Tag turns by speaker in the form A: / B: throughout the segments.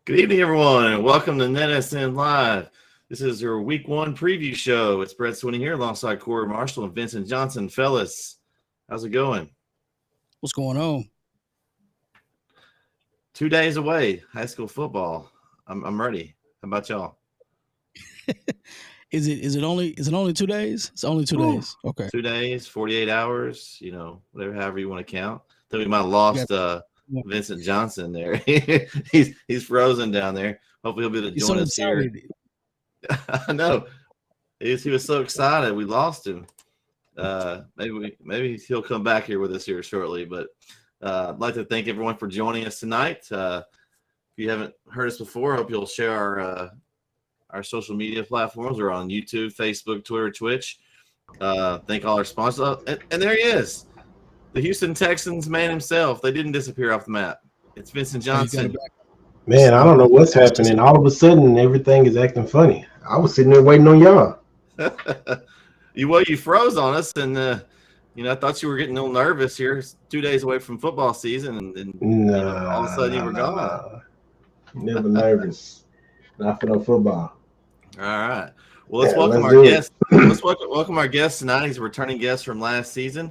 A: Good evening, everyone, and welcome to NETsn Live. This is your Week 1 preview show. It's Brett Swinney here alongside Corey Marshall and Vincent Johnson. Fellas, how's it going?
B: What's going on?
A: 2 days away, high school football. I'm ready. How about y'all?
B: Is it only 2 days? It's only 2 days. Okay.
A: 2 days, 48 hours, however you want to count. I think we might have lost Vincent Johnson there. he's frozen down there. Hopefully he'll be able to join us here. I know. He was so excited. We lost him. Maybe he'll come back here with us here shortly. But I'd like to thank everyone for joining us tonight. If you haven't heard us before, I hope you'll share our social media platforms. We're on YouTube, Facebook, Twitter, Twitch. Thank all our sponsors. And there he is. The Houston Texans man himself. They didn't disappear off the map. It's Vincent Johnson.
C: Man, I don't know what's happening. All of a sudden, everything is acting funny. I was sitting there waiting on y'all.
A: You froze on us, and I thought you were getting a little nervous here. It's 2 days away from football season, and all of a sudden you were gone.
C: Never nervous. Not for no football.
A: All right. Well, let's welcome our guest. Let's welcome our guest tonight. He's a returning guest from last season.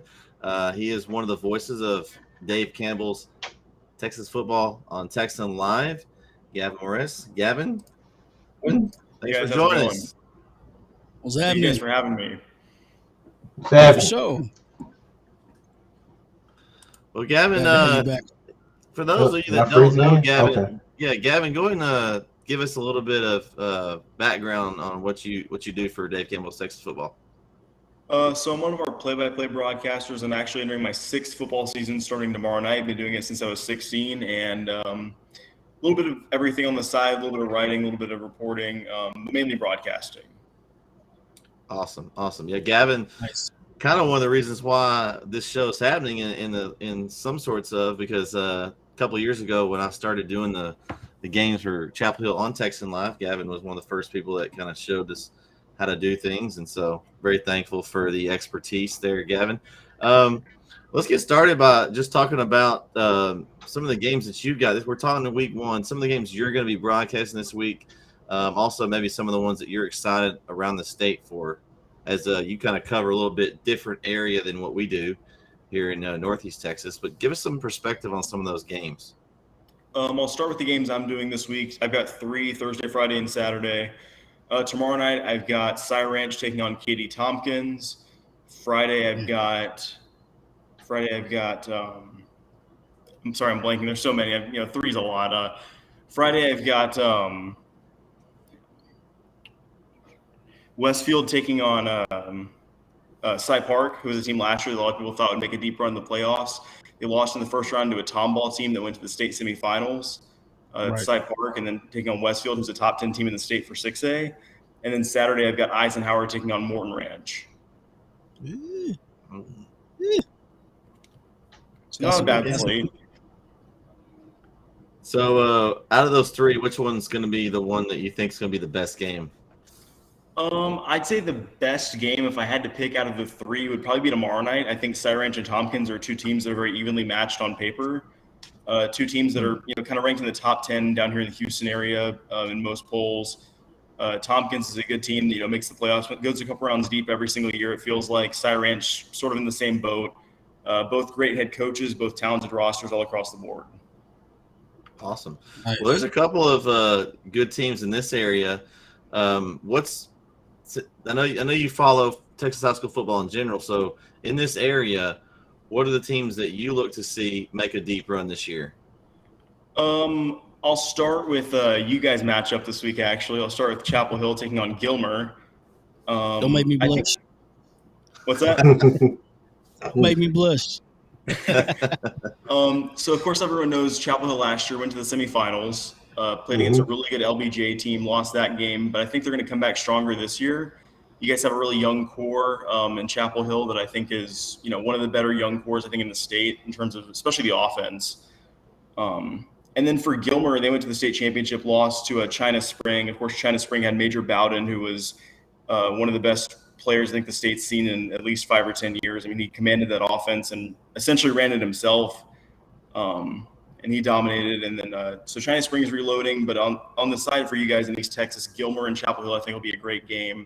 A: He is one of the voices of Dave Campbell's Texas football on Texan Live. Gavin Moritz. Gavin, thanks for joining us.
B: What's happening?
D: Thank you guys for having me.
B: For sure.
A: Well, Gavin, for those of you that don't know Gavin, Gavin, go ahead and give us a little bit of background on what you do for Dave Campbell's Texas football.
D: So I'm one of our play-by-play broadcasters. I'm actually entering my 6th football season starting tomorrow night. I've been doing it since I was 16, and a little bit of everything on the side, a little bit of writing, a little bit of reporting, mainly broadcasting.
A: Awesome. Yeah, Gavin,
B: nice.
A: Kind of one of the reasons why this show is happening in some sorts of, because a couple of years ago when I started doing the games for Chapel Hill on Texan Live, Gavin was one of the first people that kind of showed us how to do things, and so very thankful for the expertise there, Gavin. Let's get started by just talking about some of the games that you've got. We're talking to Week 1, some of the games you're going to be broadcasting this week, also maybe some of the ones that you're excited around the state for, as you kind of cover a little bit different area than what we do here in Northeast Texas. But give us some perspective on some of those games.
D: I'll start with the games I'm doing this week. I've got 3, Thursday, Friday, and Saturday. Tomorrow night, I've got Cy Ranch taking on Katy Tompkins. Friday, I've got. I'm sorry, I'm blanking. There's so many. 3's a lot. Friday, I've got Westfield taking on Cy Park, who was a team last year that a lot of people thought would make a deep run in the playoffs. They lost in the first round to a Tomball team that went to the state semifinals.
B: Right.
D: Cy Park, and then taking on Westfield, who's a top 10 team in the state for 6A. And then Saturday, I've got Eisenhower taking on Morton Ranch.
B: Yeah.
D: It's not a bad slate.
A: So, out of those three, which one's going to be the one that you think is going to be the best game?
D: I'd say the best game, if I had to pick out of the three, would probably be tomorrow night. I think Cy Ranch and Tompkins are two teams that are very evenly matched on paper. Two teams that are kind of ranked in the top 10 down here in the Houston area in most polls. Tompkins is a good team that makes the playoffs, but goes a couple rounds deep every single year. It feels like Cy Ranch sort of in the same boat. Both great head coaches, both talented rosters all across the board.
A: Awesome.
B: Nice.
A: Well, there's a couple of good teams in this area. I know you follow Texas high school football in general. So in this area, what are the teams that you look to see make a deep run this year?
D: I'll start with you guys matchup this week. Actually, I'll start with Chapel Hill taking on Gilmer.
B: Don't make me blush.
D: What's that?
B: Don't make me blush.
D: So of course everyone knows Chapel Hill last year went to the semifinals, played against a really good LBJ team, lost that game, but I think they're going to come back stronger this year. You guys have a really young core in Chapel Hill that I think is one of the better young cores I think in the state in terms of especially the offense. And then for Gilmer, they went to the state championship, lost to China Spring. Of course, China Spring had Major Bowden, who was one of the best players I think the state's seen in at least 5 or 10 years. I mean, he commanded that offense and essentially ran it himself, and he dominated. And then so China Spring is reloading, but on the side for you guys in East Texas, Gilmer and Chapel Hill I think will be a great game.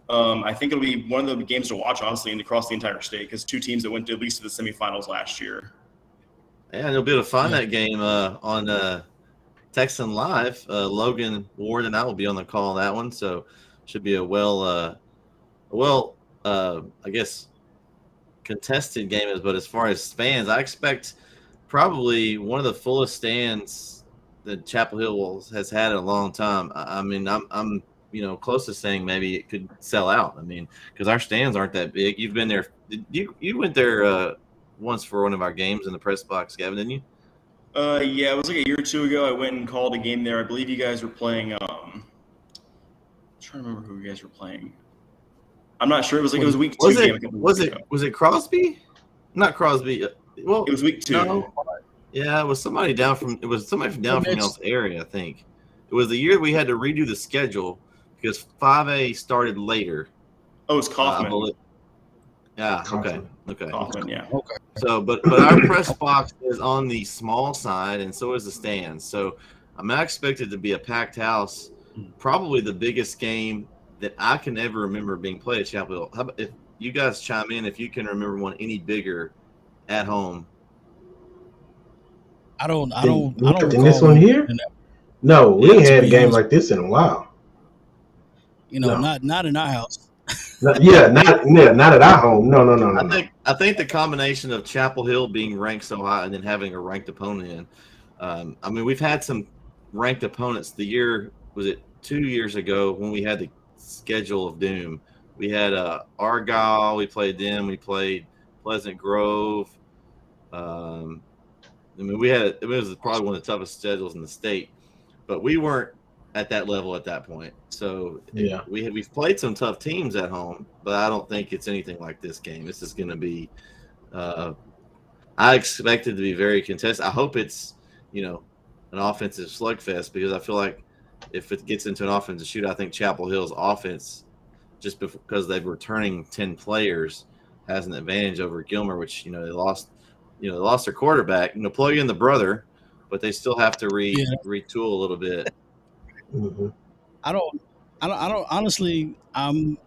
D: I think it'll be one of the games to watch, honestly, and across the entire state because two teams that went to at least to the semifinals last year.
A: Yeah, and you'll be able to find that game on NETsn Live. Logan Ward and I will be on the call on that one, so should be a I guess contested game. But as far as fans, I expect probably one of the fullest stands that Chapel Hill has had in a long time. I mean, I'm close to saying maybe it could sell out. I mean, because our stands aren't that big. You've been there. You went there once for one of our games in the press box, Gavin, didn't you?
D: Yeah, it was like a year or two ago. I went and called a game there. I believe you guys were playing. I'm trying to remember who you guys were playing. I'm not sure. It was week 2 game.
A: Was it Crosby? Not Crosby. Well,
D: it was week 2.
A: No. Yeah, it was somebody down from y'all's area. I think it was the year we had to redo the schedule because 5A started later.
D: Oh, it's Kaufman.
A: Yeah. Okay.
D: Kaufman. Yeah.
B: Okay.
A: So, but our press box is on the small side, and so is the stands. So, I expect it to be a packed house. Probably the biggest game that I can ever remember being played at Chapel Hill. How about if you guys chime in if you can remember one any bigger at home?
B: I don't
C: In this one here? No, we ain't had a game like this in a while.
B: No. Not in our house.
C: Not at our home. No.
A: I think the combination of Chapel Hill being ranked so high and then having a ranked opponent in. We've had some ranked opponents. The year was it 2 years ago when we had the schedule of doom. We had Argyle. We played them. We played Pleasant Grove. It was probably one of the toughest schedules in the state, but we weren't at that level at that point. So yeah, we've played some tough teams at home, but I don't think it's anything like this game. This is going to be. I expect it to be very contested. I hope it's an offensive slugfest because I feel like if it gets into an offensive shootout, I think Chapel Hill's offense, just because they're returning 10 players, has an advantage over Gilmer, which they lost. They lost their quarterback. Plug in the brother, but they still have to retool a little bit.
C: Mm-hmm.
B: I don't honestly. I'm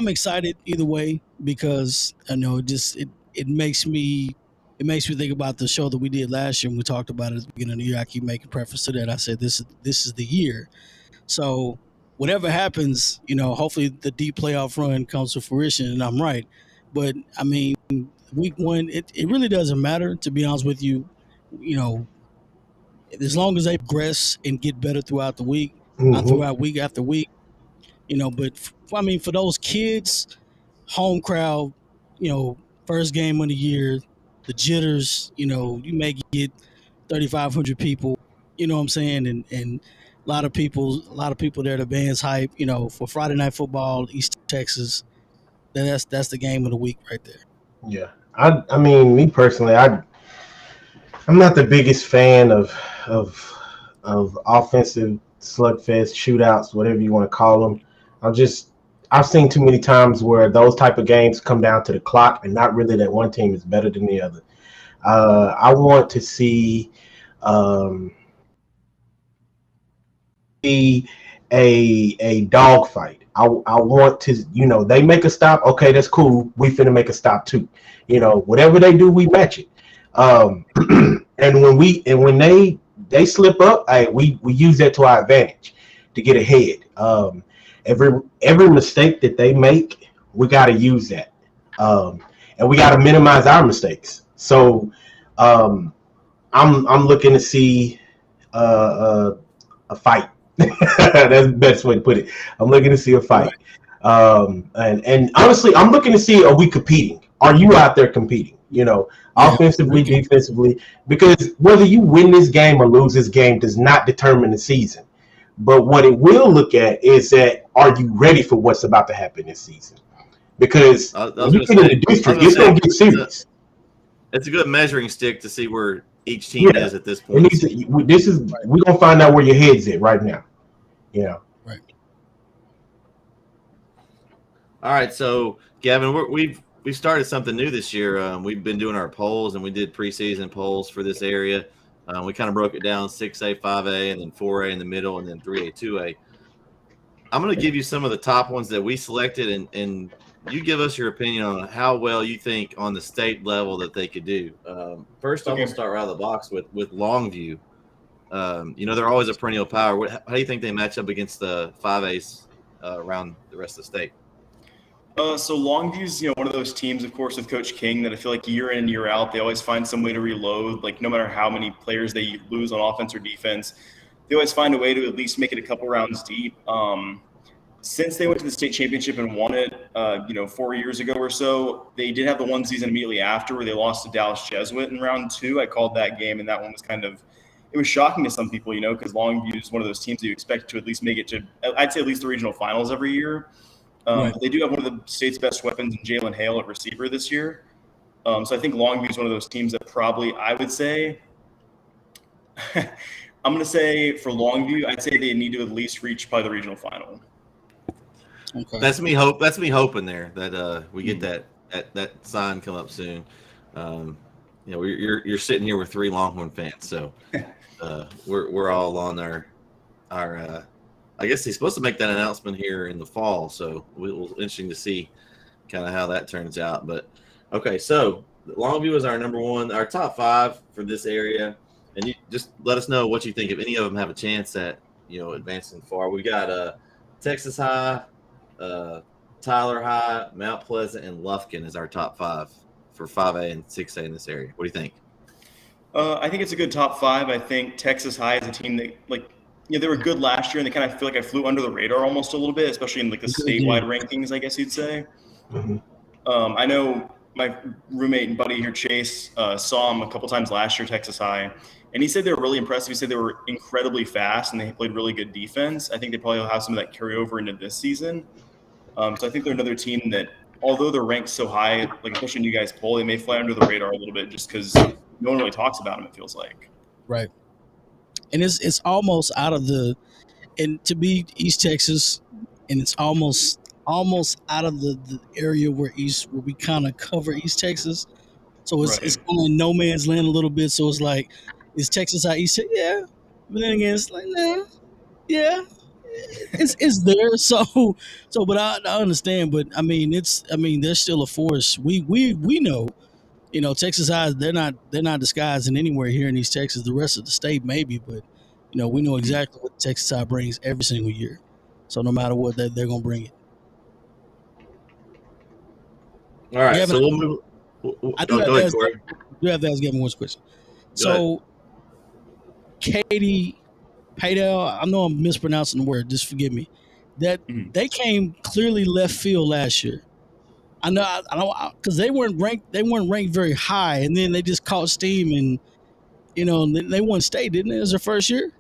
B: excited either way because it makes me think about the show that we did last year and we talked about it at the beginning of the year. I keep making preference to that. I said this is the year. So whatever happens, hopefully the deep playoff run comes to fruition and I'm right. But week 1, it really doesn't matter, to be honest with you. As long as they progress and get better throughout the week, not throughout week after week, but for those kids, home crowd, first game of the year, the jitters, you may get 3,500 people, you know what I'm saying? And a lot of people there, the band's hype, for Friday Night Football, East Texas. That's the game of the week right there.
C: Yeah. I mean, me personally, I'm not the biggest fan of offensive slugfest shootouts, whatever you want to call them. I've seen too many times where those type of games come down to the clock and not really that one team is better than the other. I want to see a dogfight. I want to, they make a stop. Okay, that's cool. We finna make a stop too. Whatever they do, we match it. And when they slip up, we use that to our advantage to get ahead. Every mistake that they make, we got to use that, and we got to minimize our mistakes. So I'm looking to see a fight. That's the best way to put it. I'm looking to see a fight, and honestly, I'm looking to see, are we competing? Are you out there competing? Offensively, defensively, because whether you win this game or lose this game does not determine the season. But what it will look at is that, are you ready for what's about to happen this season? Because when you get in the district, it's going to get serious.
A: It's a good measuring stick to see where each team is at this point.
C: We're going to find out where your head's at right now.
B: Right.
A: All right, so Gavin, we've started something new this year. We've been doing our polls, and we did preseason polls for this area. We kind of broke it down 6A, 5A, and then 4A in the middle, and then 3A, 2A. I'm going to give you some of the top ones that we selected, and you give us your opinion on how well you think on the state level that they could do. First, I'm going to start right out of the box with Longview. They're always a perennial power. How do you think they match up against the 5As around the rest of the state?
D: So Longview's, one of those teams, of course, with Coach King that I feel like year in, year out, they always find some way to reload. Like no matter how many players they lose on offense or defense, they always find a way to at least make it a couple rounds deep. Since they went to the state championship and won it, 4 years ago or so, they did have the one season immediately after where they lost to Dallas Jesuit in round 2. I called that game, and that one was it was shocking to some people, because Longview is one of those teams that you expect to at least make it to, I'd say at least the regional finals every year.
B: Right.
D: They do have one of the state's best weapons in Jalen Hale at receiver this year. So I think Longview is one of those teams that probably, I would say, I'm going to say for Longview, I'd say they need to at least reach probably the regional final.
A: Okay. That's me hoping there that we get that sign come up soon. You're sitting here with 3 Longhorn fans, so we're all on our I guess he's supposed to make that announcement here in the fall, so it'll interesting to see kind of how that turns out. But okay, so Longview is our number one, our top 5 for this area, and you just let us know what you think if any of them have a chance at advancing far. We got Texas High, Tyler High, Mount Pleasant, and Lufkin is our top 5 for 5A and 6A in this area. What do you think?
D: I think it's a good top 5. I think Texas High is a team that they were good last year, and they kind of feel like I flew under the radar almost a little bit, especially in the statewide rankings, I guess you'd say.
C: Mm-hmm.
D: I know my roommate and buddy here, Chase, saw them a couple times last year, Texas High, and he said they were really impressive. He said they were incredibly fast, and they played really good defense. I think they probably will have some of that carry over into this season. So I think they're another team that, although they're ranked so high, especially in you guys' poll, they may fly under the radar a little bit just because no one really talks about them, it feels like.
B: Right. And it's almost out of and to be East Texas, and it's almost out of the area where we kind of cover East Texas. So it's kind of no man's land a little bit. So it's like, is Texas out East Texas? Yeah. But then again, it's like, nah, yeah. It's there. So but I understand, but I mean there's still a force. We know. Texas High, they're not disguising anywhere here in East Texas. The rest of the state maybe, but we know exactly what Texas High brings every single year. So no matter what, they're gonna bring it.
A: All right,
B: Gavin,
A: so we'll move. Go ahead, Corey.
B: You have to ask Gavin one question. So, Katie Paydell, I know I'm mispronouncing the word. Just forgive me. That they came clearly left field last year. I know, I don't, because they weren't ranked. They weren't ranked very high, and then they just caught steam, and they won state, didn't it? It was their first year.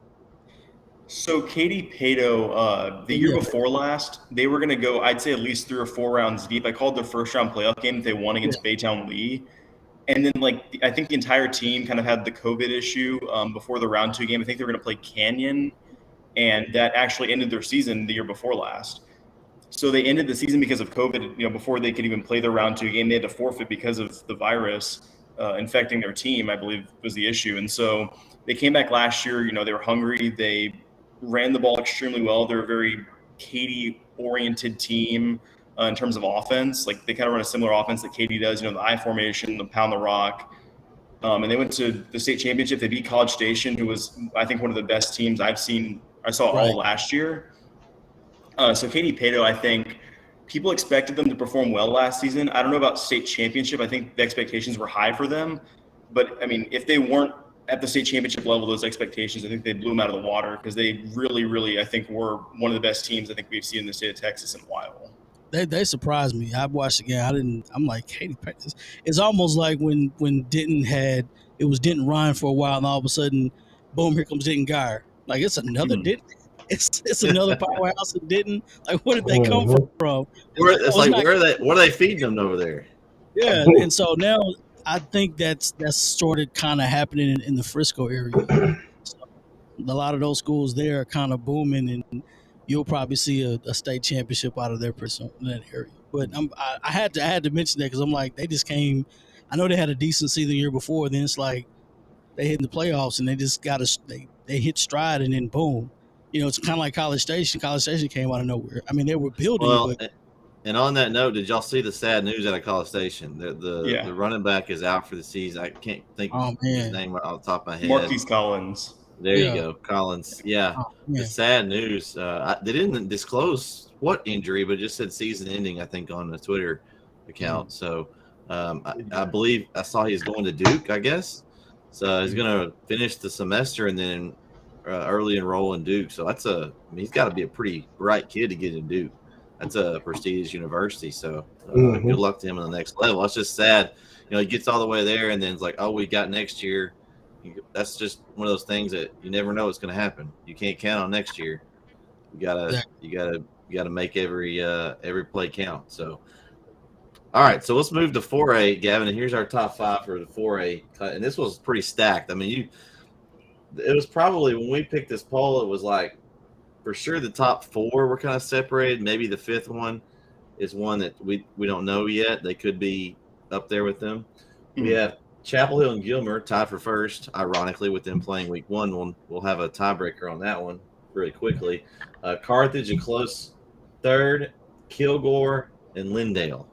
D: So Katie Pato, the year
B: Yeah.
D: before last, they were going to go, I'd say at least 3 or 4 rounds deep. I called their first round playoff game that they won against Baytown Lee. And then, I think the entire team kind of had the COVID issue before the round 2 game. I think they were going to play Canyon, and that actually ended their season the year before last. So they ended the season because of COVID, before they could even play their round 2 game. They had to forfeit because of the virus infecting their team, I believe was the issue. And so they came back last year, they were hungry. They ran the ball extremely well. They're a very Katie-oriented team in terms of offense. Like, they kind of run a similar offense that Katie does, the I formation, the pound the rock. And they went to the state championship. They beat College Station, who was, I think, one of the best teams I saw all last year. So Katie Pato, I think people expected them to perform well last season. I don't know about state championship. I think the expectations were high for them. But, I mean, if they weren't at the state championship level, those expectations, I think they blew them out of the water, because they really, really, I think, were one of the best teams I think we've seen in the state of Texas in a while.
B: They surprised me. I watched again. I'm like, Katie Pato. It's almost like when Denton was Denton Ryan for a while, and all of a sudden, boom, here comes Denton Geyer. Like, it's another Denton. It's another powerhouse in Denton. Like, where did they come from?
A: What are they feeding them over there?
B: Yeah, and so now I think that's started kind of happening in the Frisco area. So a lot of those schools there are kind of booming, and you'll probably see a state championship out of their person in that area. But I had to mention that, because I'm like, they just came. I know they had a decent season the year before. Then it's like they hit in the playoffs, and they just they hit stride, and then boom. It's kind of like College Station. College Station came out of nowhere. I mean, they were building.
A: And on that note, did y'all see the sad news out of College Station? The running back is out for the season. I can't think of his name right off the top of my head.
D: Marquise Collins.
A: There you go, Collins. Yeah, the sad news. They didn't disclose what injury, but just said season ending, I think, on the Twitter account. So I believe I saw he's going to Duke, I guess. So he's going to finish the semester and then early enroll in Duke. So he's got to be a pretty bright kid to get in Duke. That's a prestigious university. So good luck to him on the next level. It's just sad. He gets all the way there, and then it's like, oh, we got next year. That's just one of those things that you never know what's going to happen. You can't count on next year. You gotta make every play count. So, all right. So let's move to 4A, Gavin. And here's our top 5 for the 4A cut. And this was pretty stacked. I mean, it was probably, when we picked this poll, it was like, for sure the top 4 were kind of separated. Maybe the 5th one is one that we don't know yet. They could be up there with them. Mm-hmm. We have Chapel Hill and Gilmer tied for first, ironically, with them playing week 1. We'll have a tiebreaker on that one really quickly. Carthage a close 3rd, Kilgore and Lindale.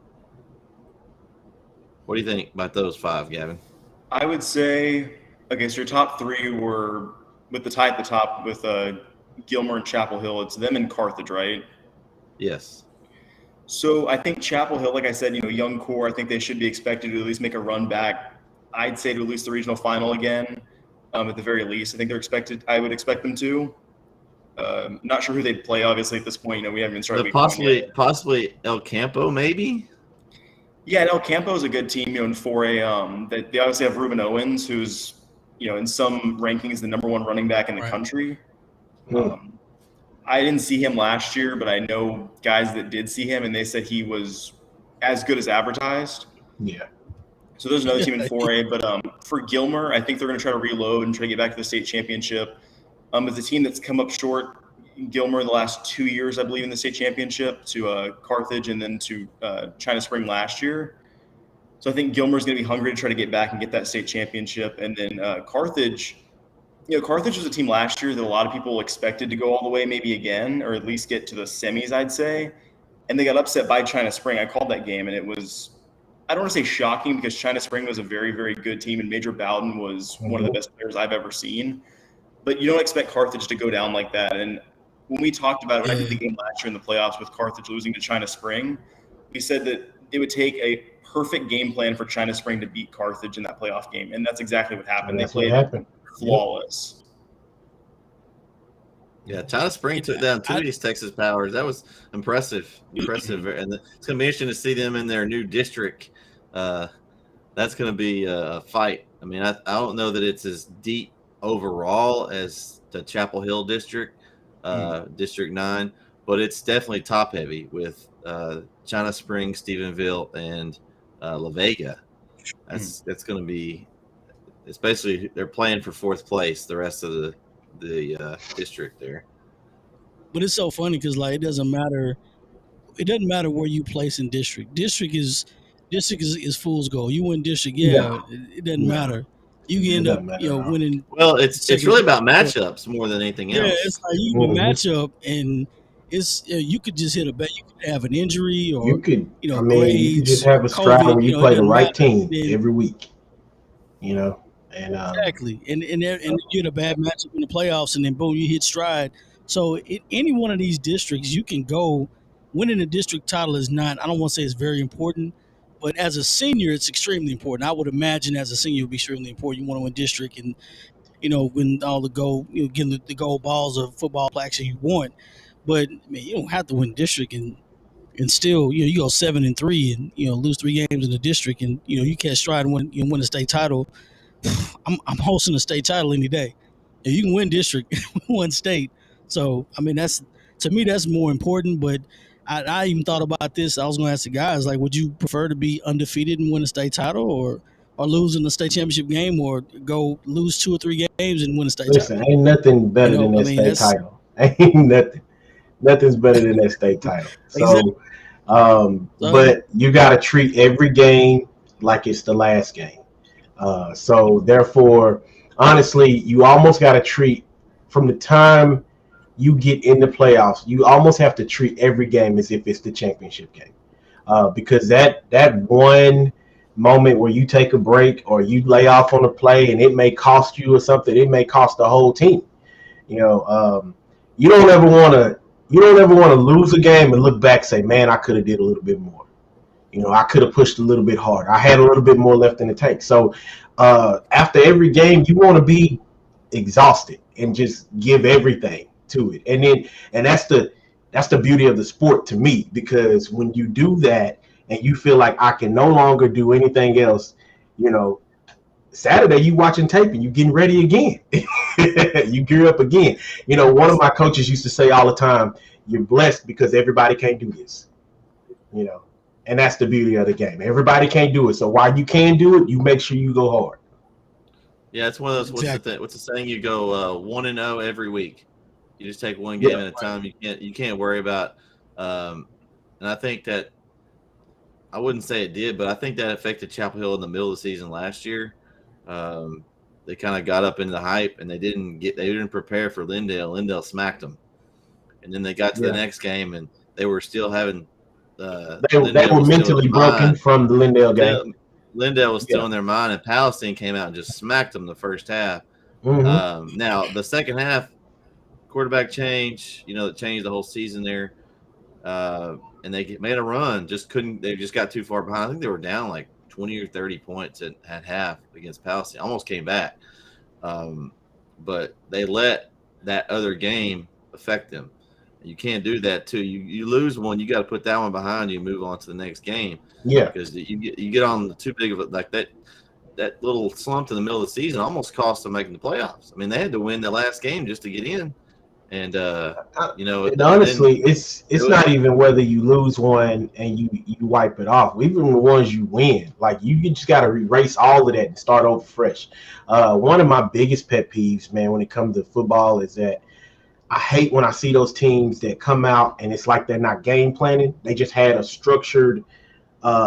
A: What do you think about those 5, Gavin?
D: I would say, okay, so your top 3 were, with the tie at the top with Gilmer and Chapel Hill. It's them and Carthage, right?
A: Yes.
D: So I think Chapel Hill, like I said, young core, I think they should be expected to at least make a run back. I'd say to at least the regional final again, at the very least. I think they're expected. I would expect them to. Not sure who they'd play, obviously, at this point. We haven't even started.
A: Possibly El Campo, maybe.
D: Yeah, and El Campo is a good team. In 4A, they obviously have Ruben Owens, who's in some rankings the number 1 running back in the country. I didn't see him last year, but I know guys that did see him, and they said he was as good as advertised.
C: Yeah.
D: So there's another team in 4A, but for Gilmer, I think they're going to try to reload and try to get back to the state championship. It's a team that's come up short, Gilmer, in the last 2 years, I believe, in the state championship, to Carthage and then to China Spring last year. So I think Gilmer's going to be hungry to try to get back and get that state championship. And then Carthage, Carthage was a team last year that a lot of people expected to go all the way, maybe again, or at least get to the semis, I'd say. And they got upset by China Spring. I called that game, and it was, I don't want to say shocking, because China Spring was a very, very good team, and Major Bowden was one of the best players I've ever seen. But you don't expect Carthage to go down like that. And when we talked about it, when I did the game last year in the playoffs with Carthage losing to China Spring, we said that it would take a perfect game plan for China Spring to beat Carthage in that playoff game. And that's exactly what happened. They played flawless.
A: Yeah, China Spring took down two East Texas Powers. That was impressive, and it's going to be interesting to see them in their new district. That's going to be a fight. I mean, I don't know that it's as deep overall as the Chapel Hill district, District 9, but it's definitely top heavy with China Spring, Stephenville, and La Vega. That's going to be. It's basically they're playing for fourth place. The rest of the district there.
B: But it's so funny because like it doesn't matter where you place in district. District is fool's gold. You win district, it doesn't matter. You can end up winning.
A: Well, it's really about matchups more than anything else.
B: Yeah, it's like you can match up, and it's you could just hit a bet. You could have an injury, or
C: you could
B: grades,
C: you could just have a stride where you play the right team every week. And
B: exactly, and you get a bad matchup in the playoffs, and then boom, you hit stride. So in any one of these districts, you can go. Winning a district title is not. I don't want to say it's very important, but as a senior, it's extremely important. I would imagine as a senior, it would be extremely important. You want to win district, and win all the gold, getting the gold balls of football plaques that you want. But you don't have to win district and still, you go 7-3 and lose 3 games in the district, and you catch stride and win a state title. I'm hosting a state title any day. You can win district, win state. So that's, to me, that's more important. But I even thought about this. I was going to ask the guys, like, would you prefer to be undefeated and win a state title, or lose in the state championship game, or go lose 2 or 3 games and win a state title?
C: Listen, ain't nothing better than that state title. Ain't nothing's better than that state title. So, but you got to treat every game like it's the last game. So therefore, honestly, you almost got to treat, from the time you get in the playoffs, you almost have to treat every game as if it's the championship game, because that one moment where you take a break or you lay off on a play and it may cost you or something, it may cost the whole team. You don't ever want to lose a game and look back and say, man, I could have did a little bit more. I could have pushed a little bit harder. I had a little bit more left in the tank. So after every game, you want to be exhausted and just give everything to it. And that's the beauty of the sport to me, because when you do that and you feel like I can no longer do anything else, Saturday you watching tape and you getting ready again. You gear up again. One of my coaches used to say all the time, you're blessed because everybody can't do this. And that's the beauty of the game. Everybody can't do it. So while you can do it, you make sure you go hard.
A: Yeah, it's one of those. What's the saying? You go 1-0 every week. You just take one game at a time. You can't worry about. And I think that, I wouldn't say it did, but I think that affected Chapel Hill in the middle of the season last year. They kind of got up into the hype, and they didn't prepare for Lindale. Lindale smacked them, and then they got to the next game, and they were still having. They were mentally broken from the Lindale game. Lindale was still in their mind, and Palestine came out and just smacked them the first half. Mm-hmm. Now the second half, quarterback change, that changed the whole season there, and they made a run. They just got too far behind. I think they were down like 20 or 30 points at half against Palestine. Almost came back, but they let that other game affect them. You can't do that too. You lose one, you got to put that one behind you and move on to the next game. Yeah, because you get on too big of it, like that little slump in the middle of the season almost cost them making the playoffs. I mean, they had to win the last game just to get in, and
C: and honestly, it's not even whether you lose one and you wipe it off. Even the ones you win, like you just got to erase all of that and start over fresh. One of my biggest pet peeves, man, when it comes to football is that I hate when I see those teams that come out and it's like they're not game planning. They just had a structured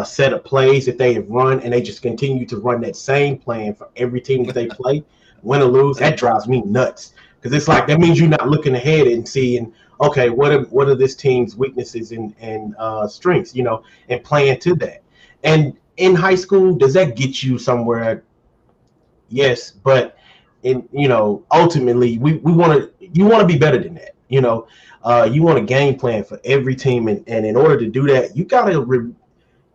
C: set of plays that they have run, and they just continue to run that same plan for every team that they play. Win or lose, that drives me nuts, because it's like that means you're not looking ahead and seeing, okay, what are this team's weaknesses and strengths, and playing to that. And in high school, does that get you somewhere? Yes, but ultimately you want to be better than that. You want a game plan for every team, and in order to do that, you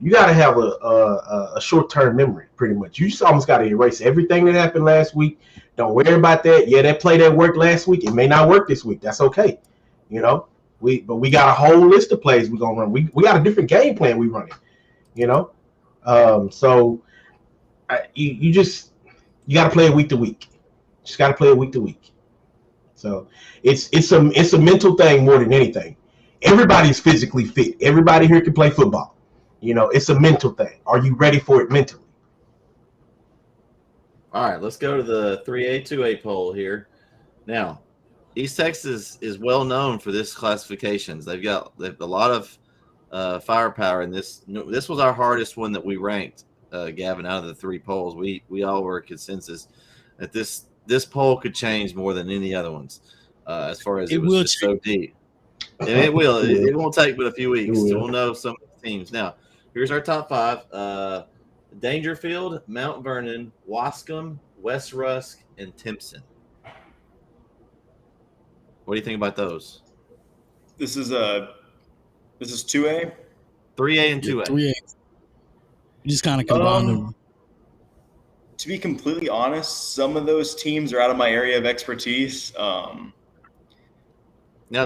C: you got to have a short-term memory, pretty much. You just almost got to erase everything that happened last week. Don't worry about that. Yeah, that play that worked last week, it may not work this week. That's okay. You know, we got a whole list of plays we're gonna run. We got a different game plan we running. You know, you got to play it week to week. Just got to play it week to week. So it's a mental thing more than anything. Everybody's physically fit. Everybody here can play football. You know, it's a mental thing. Are you ready for it mentally?
A: All right, let's go to the 3A, 2A poll here. Now, East Texas is well known for this classifications. They've got a lot of firepower in this. This was our hardest one that we ranked, Gavin, out of the 3 polls. We all were consensus that this poll could change more than any other ones, as far as it was just so deep. And it will. It won't take but a few weeks. So we'll know some of the teams. Now, here's our top 5. Dangerfield, Mount Vernon, Wascom, West Rusk, and Timpson. What do you think about those?
D: This is 2A?
A: 3A and 2A.
B: 3A. You just kind of combine them.
D: To be completely honest, some of those teams are out of my area of expertise.
A: Now,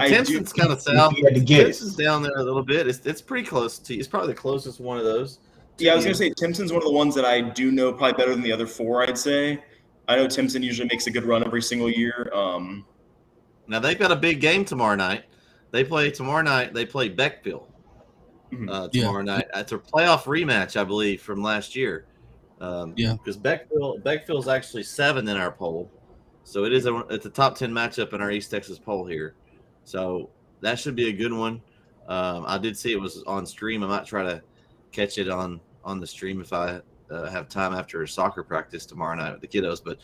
A: Timpson's kind of south. Timpson's down there a little bit. It's pretty close to you. It's probably the closest one of those.
D: Yeah, I was going to say Timpson's one of the ones that I do know probably better than the other 4, I'd say. I know Timpson usually makes a good run every single year.
A: Now, they've got a big game tomorrow night. They play Beckville tomorrow night. It's a playoff rematch, I believe, from last year. Because Beckville's actually 7 in our poll. So it's a top 10 matchup in our East Texas poll here. So that should be a good one. I did see it was on stream. I might try to catch it on the stream if I have time after soccer practice tomorrow night with the kiddos. But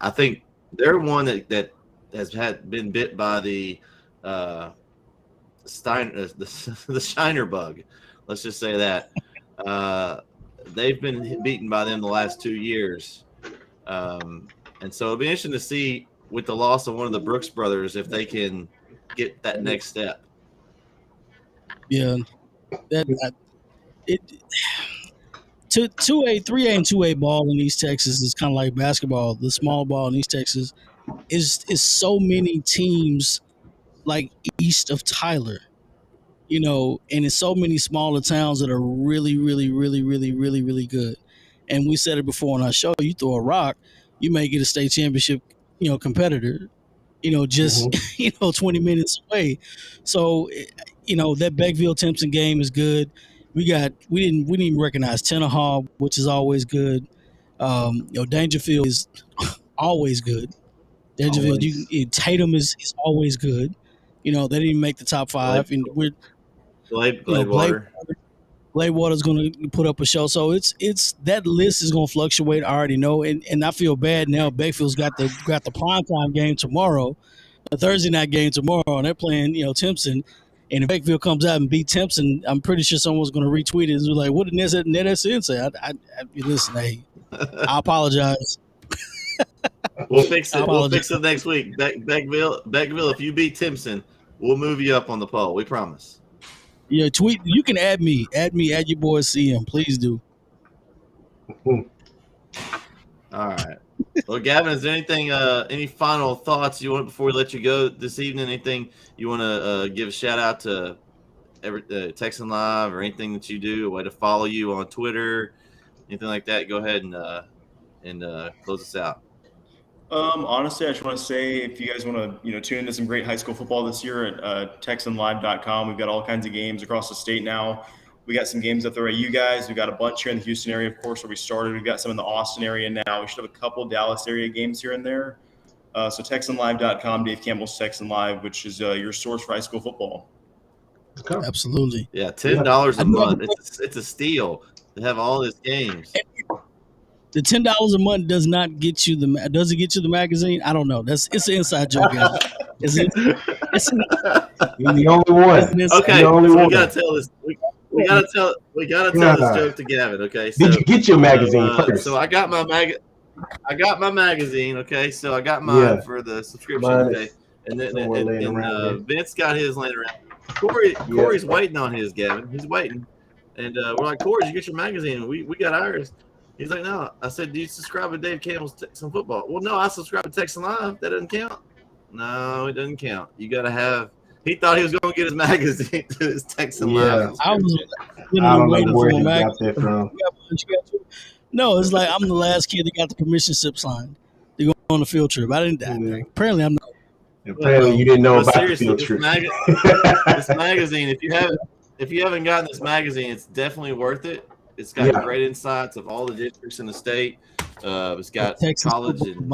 A: I think they're one that has been bit by the Shiner bug. Let's just say that. They've been beaten by them the last 2 years. And so it'll be interesting to see with the loss of one of the Brooks brothers if they can get that next step.
B: Yeah. 2A, 3A, and 2A ball in East Texas is kind of like basketball. The small ball in East Texas is so many teams like east of Tyler, you know, and it's so many smaller towns that are really, really, really, really, really, really good. And we said it before on our show, you throw a rock, you may get a state championship, you know, competitor, you know, just, 20 minutes away. So, you know, that Beckville Timpson game is good. We didn't even recognize Tenaha, which is always good. Dangerfield is always good. Dangerfield, Tatum is always good. You know, they didn't even make the top 5, and we're Gladewater's going to put up a show. So it's that list is going to fluctuate. I already know, and I feel bad now. Beckfield's got the primetime game tomorrow, the Thursday night game tomorrow, and they're playing Timpson. And if Beckville comes out and beat Timpson, I'm pretty sure someone's going to retweet it and be like, "What did NETsn say?" Listen, hey, I apologize.
A: We'll fix it. We'll fix it next week. Beckville, if you beat Timpson, we'll move you up on the poll. We promise.
B: Yeah, tweet. You can add me. Add your boy CM. Please do.
A: All right. Well, Gavin, is there anything, any final thoughts you want before we let you go this evening? Anything you want to give a shout out to Texan Live or anything that you do, a way to follow you on Twitter, anything like that? Go ahead and close us out.
D: Honestly, I just want to say if you guys want to, tune into some great high school football this year at TexanLive.com. We've got all kinds of games across the state now. We got some games up there at you guys. We've got a bunch here in the Houston area, of course, where we started. We've got some in the Austin area now. We should have a couple Dallas area games here and there. So TexanLive.com, Dave Campbell's Texan Live, which is your source for high school football.
B: Absolutely.
A: Yeah, $10 a month. It's a steal to have all these games.
B: The $10 a month does it get you the magazine? I don't know. It's an inside joke, guys.
C: You're the only one.
A: Okay, so we gotta tell this. We gotta tell this joke to Gavin. Okay, so,
C: did you get your magazine first?
A: So I got my magazine. Okay, so I got mine for the subscription. Okay, and then Vince got his laying around. Corey's waiting on his, Gavin. He's waiting. And we're like, Corey, did you get your magazine? We got ours. He's like, no. I said, do you subscribe to Dave Campbell's Texan Football? Well, no, I subscribe to Texan Live. That doesn't count. No, it doesn't count. You got to have. He thought he was going to get his magazine to his Texan Live.
C: I don't know where he got that from.
B: No, it's like I'm the last kid that got the permission slip signed to go on a field trip. I didn't. Apparently, I'm not.
C: Apparently, you didn't know about the field trip.
A: This magazine, if you haven't gotten this magazine, it's definitely worth it. It's got great insights of all the districts in the state. It's got
B: Texas
A: college and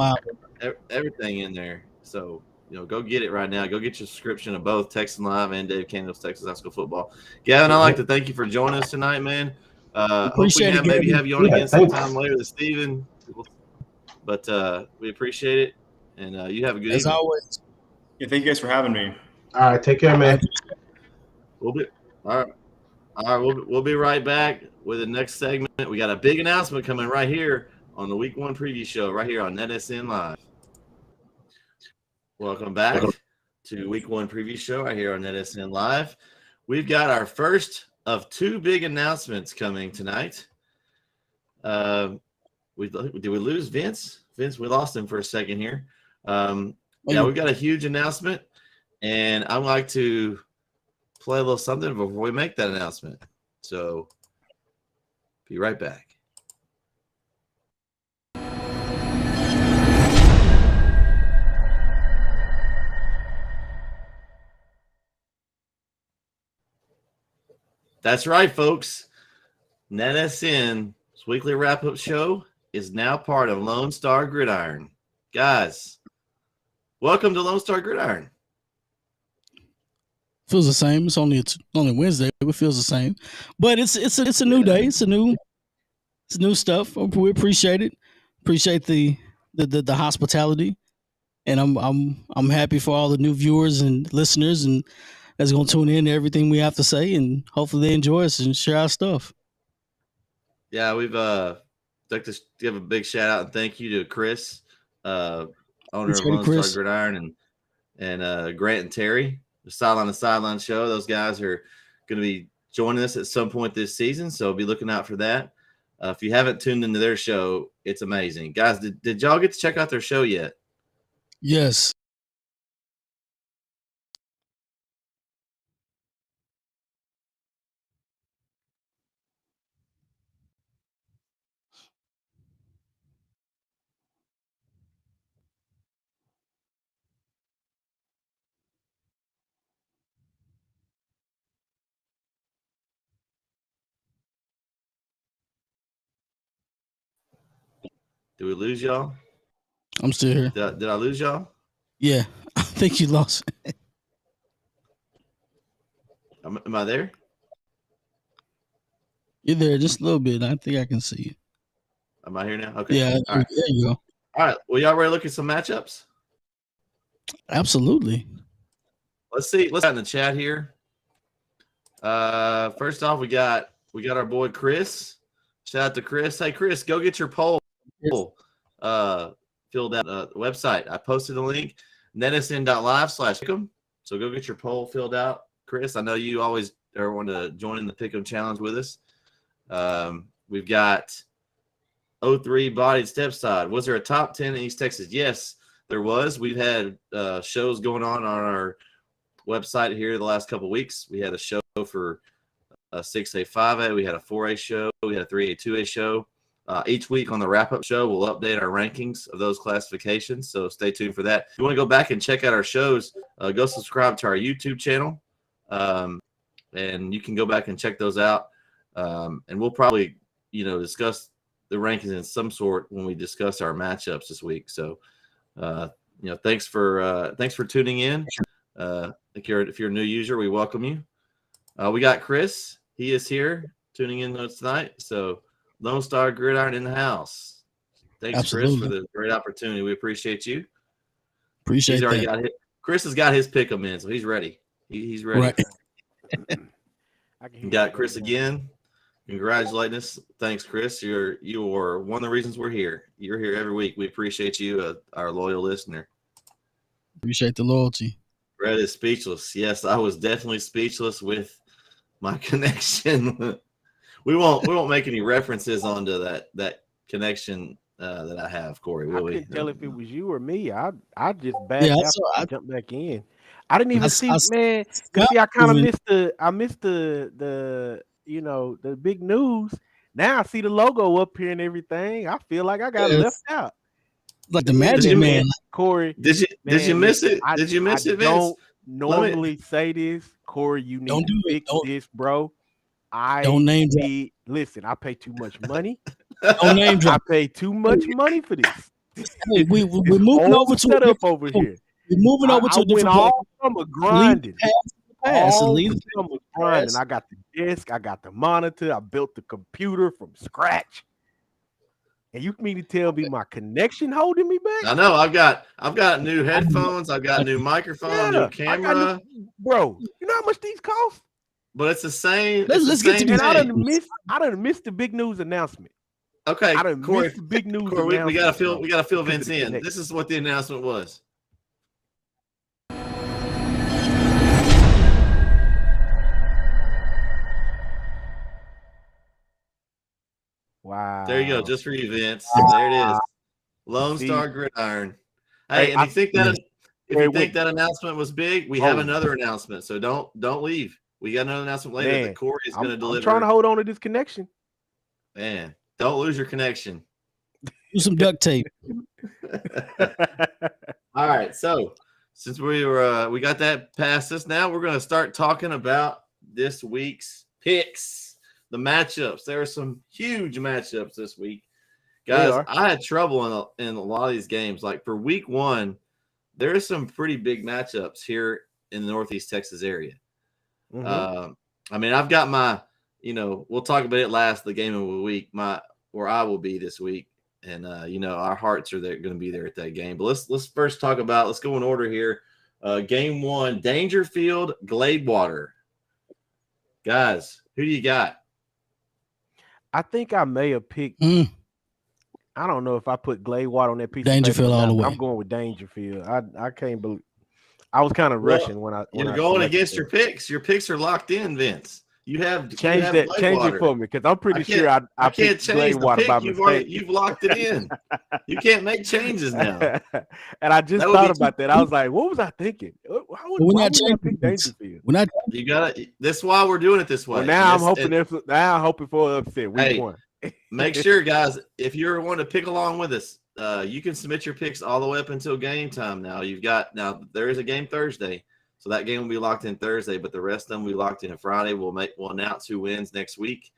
A: everything in there. So, go get it right now. Go get your subscription of both Texan Live and Dave Campbell's Texas High School Football. Gavin, I'd like to thank you for joining us tonight, man. Hope we can maybe have you on again sometime later this evening. But we appreciate it, and you have a good evening.
B: As always.
D: Yeah, thank you guys for having me.
C: All right, take care, man.
A: We'll be right back with the next segment. We got a big announcement coming right here on the Week 1 preview show, right here on NETsn Live. Welcome back to Week 1 preview show right here on NETsn Live. We've got our first of 2 big announcements coming tonight. Did we lose Vince? Vince, we lost him for a second here. We've got a huge announcement, and I'd like to play a little something before we make that announcement. So, be right back. That's right, folks. NETsn's weekly wrap-up show is now part of Lone Star Gridiron. Guys, welcome to Lone Star Gridiron.
B: Feels the same. It's only Wednesday. It feels the same, but it's a new day. It's new stuff. We appreciate it. Appreciate the hospitality, and I'm happy for all the new viewers and listeners and that's gonna tune in to everything we have to say, and hopefully they enjoy us and share our stuff.
A: Yeah, we've like to give a big shout out and thank you to Chris, owner of Lone Star Gridiron, and Grant and Terry, the Sideline to Sideline show. Those guys are going to be joining us at some point this season, so be looking out for that. If you haven't tuned into their show, it's amazing. Guys, did y'all get to check out their show yet?
B: Yes.
A: Did we lose y'all?
B: I'm still here.
A: Did I lose y'all?
B: Yeah, I think you lost.
A: Am I there?
B: You're there just a little bit. I think I can see you.
A: Am I here now? Okay.
B: Yeah,
A: all right.
B: There you go.
A: All right. Well, y'all ready to look at some matchups?
B: Absolutely.
A: Let's see. Let's in the chat here. First off, we got our boy Chris. Shout out to Chris. Hey, Chris, go get your poll filled out the website. I posted a link, netsn.live/pick'em. So go get your poll filled out. Chris, I know you always want to join in the Pick'em challenge with us. We've got 03 Bodied Stepside. Was there a top 10 in East Texas? Yes, there was. We've had shows going on our website here the last couple of weeks. We had a show for a 6A, 5A. We had a 4A show. We had a 3A, 2A show. Each week on the wrap-up show, we'll update our rankings of those classifications, so stay tuned for that. If you want to go back and check out our shows, go subscribe to our YouTube channel, and you can go back and check those out. And we'll probably, discuss the rankings in some sort when we discuss our matchups this week. So, thanks for tuning in. If you're a new user, we welcome you. We got Chris. He is here tuning in tonight. So Lone Star Gridiron in the house. Thanks, Absolutely. Chris, for the great opportunity. We appreciate you.
B: Appreciate
A: he's already
B: that.
A: got Chris has got his pick'em in, so he's ready. He's ready.
B: Right.
A: Got Chris again. Congratulating us. Thanks, Chris. You are one of the reasons we're here. You're here every week. We appreciate you, our loyal listener.
B: Appreciate the loyalty.
A: Brett is speechless. Yes, I was definitely speechless with my connection. we won't make any references onto that connection that I have, Corey.
E: I
A: Will we?
E: couldn't tell if it was you or me. I just
B: Yeah,
E: backed out and jumped back in. I didn't even see, man. Cause see, I kind of missed the the big news. Now I see the logo up here and everything. I feel like I got left out.
B: Like the Magic Man.
E: Corey.
A: Did you miss it? Did you miss it, Vince?
E: Don't normally say this, Corey. You need to fix this, bro.
B: Don't name drop.
E: Listen, I pay too much money.
B: Don't name drop.
E: I pay too much money for this.
B: Hey, we're moving over to
E: setup over here.
B: We're moving over to a different
E: all summer grinding.
B: All
E: summer grinding. I got the desk. I got the monitor. I built the computer from scratch. And you mean to tell me my connection holding me back?
A: I know. I've got new headphones. I've got new microphone, new camera.
E: Bro, you know how much these cost?
A: But it's the same.
B: Let's get to
E: and I done missed the big news announcement.
A: Okay,
E: I done missed the big news announcement.
A: We gotta fill Vince in. This is what the announcement was.
E: Wow.
A: There you go, just for you, Vince. There it is. Lone Star Gridiron. Hey, and if you think that announcement was big, we have another announcement. So don't leave. We got another announcement later that Corey is going to deliver.
E: I'm trying to hold on to this connection.
A: Man, don't lose your connection.
B: Do some duct tape.
A: All right, so since we got that past us, now we're going to start talking about this week's picks, the matchups. There are some huge matchups this week, guys. I had trouble in a lot of these games. Like for week 1, there are some pretty big matchups here in the Northeast Texas area. Mm-hmm. I mean, I've got my, we'll talk about it last, the game of the week, where I will be this week. And, our hearts are going to be there at that game. But let's first talk about, let's go in order here. Game 1, Dangerfield, Gladewater. Guys, who do you got?
E: I think I may have picked. I don't know if I put Gladewater on that piece.
B: Dangerfield all the way.
E: I'm going with Dangerfield. I can't believe. I was kind of rushing when
A: you're going against your picks. Your picks are locked in, Vince. You have
E: change it for me because I'm pretty sure I
A: can't change the pick. You've locked it in. You can't make changes now.
E: And I just thought about that. I was like, what was I thinking? Why would I pick Dangerfield?
A: You got it. That's why we're doing it this way.
E: Well, now I'm hoping for an upset. Week 1.
A: Make sure, guys, if you're wanting to pick along with us, you can submit your picks all the way up until game time. Now there is a game Thursday, so that game will be locked in Thursday, but the rest of them will be locked in Friday. We'll announce who wins next week,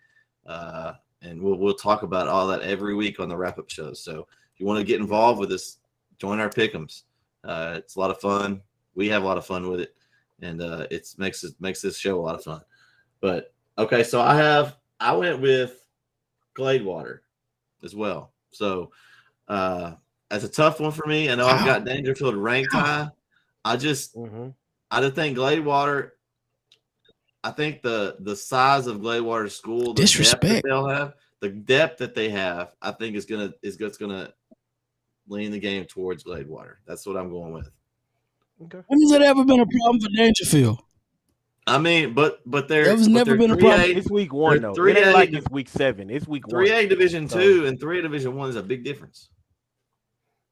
A: and we'll talk about all that every week on the wrap-up shows. So if you want to get involved with us, join our pick'ems. It's a lot of fun. We have a lot of fun with it, and it makes this show a lot of fun. But okay, so I went with Gladewater as well. So that's a tough one for me. I know I've got Dangerfield ranked high. I just think Gladewater. I think the size of Gladewater's school, the depth that they have, I think is gonna lean the game towards Gladewater. That's what I'm going with.
E: Okay.
B: When has it ever been a problem for Dangerfield?
A: I mean, but
B: there's never been a problem.
E: It's week 1 though. It ain't like it's week 7. It's week 1.
A: 3A Division 2 and 3A Division 1 is a big difference.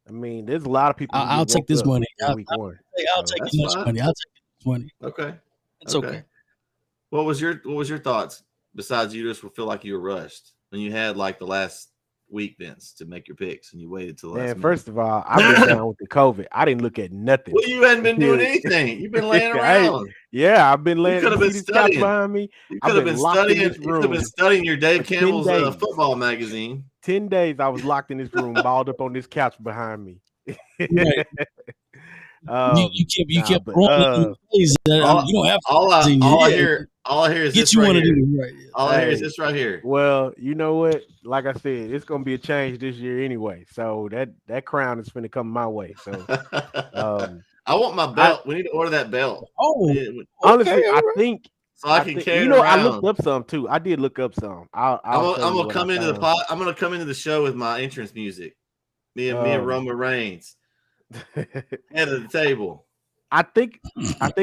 E: I mean, there's a lot of people.
B: I'll take this money.
E: I'll
B: take this money. I'll take this money.
A: Okay,
B: it's okay.
A: What was your thoughts? Besides, you just feel like you were rushed when you had like the last week, Vince, to make your picks, and you waited till the last minute.
E: First of all, I've been down with the COVID. I didn't look at nothing.
A: Well, you hadn't been doing anything. You've been laying around.
E: I've been laying.
A: You could have been studying
E: behind me.
A: You could have been studying. You could have been studying your Dave Campbell's football magazine.
E: 10 days I was locked in this room, balled up on this couch behind me.
B: Right. You kept wrong. You don't have
A: all I hear is
B: get
A: this
B: you
A: right
B: one of
A: here.
B: these right.
A: All I hear is this right here.
E: Well, you know what? Like I said, it's gonna be a change this year anyway. So that crown is gonna come my way. So
A: I want my belt. We need to order that belt.
E: Honestly, I think
A: so I can carry it around.
E: I looked up some too. I did look up some. I'm
A: gonna come into the pot. I'm gonna come into the show with my entrance music. Me and Roman Reigns. Head of the table.
E: I think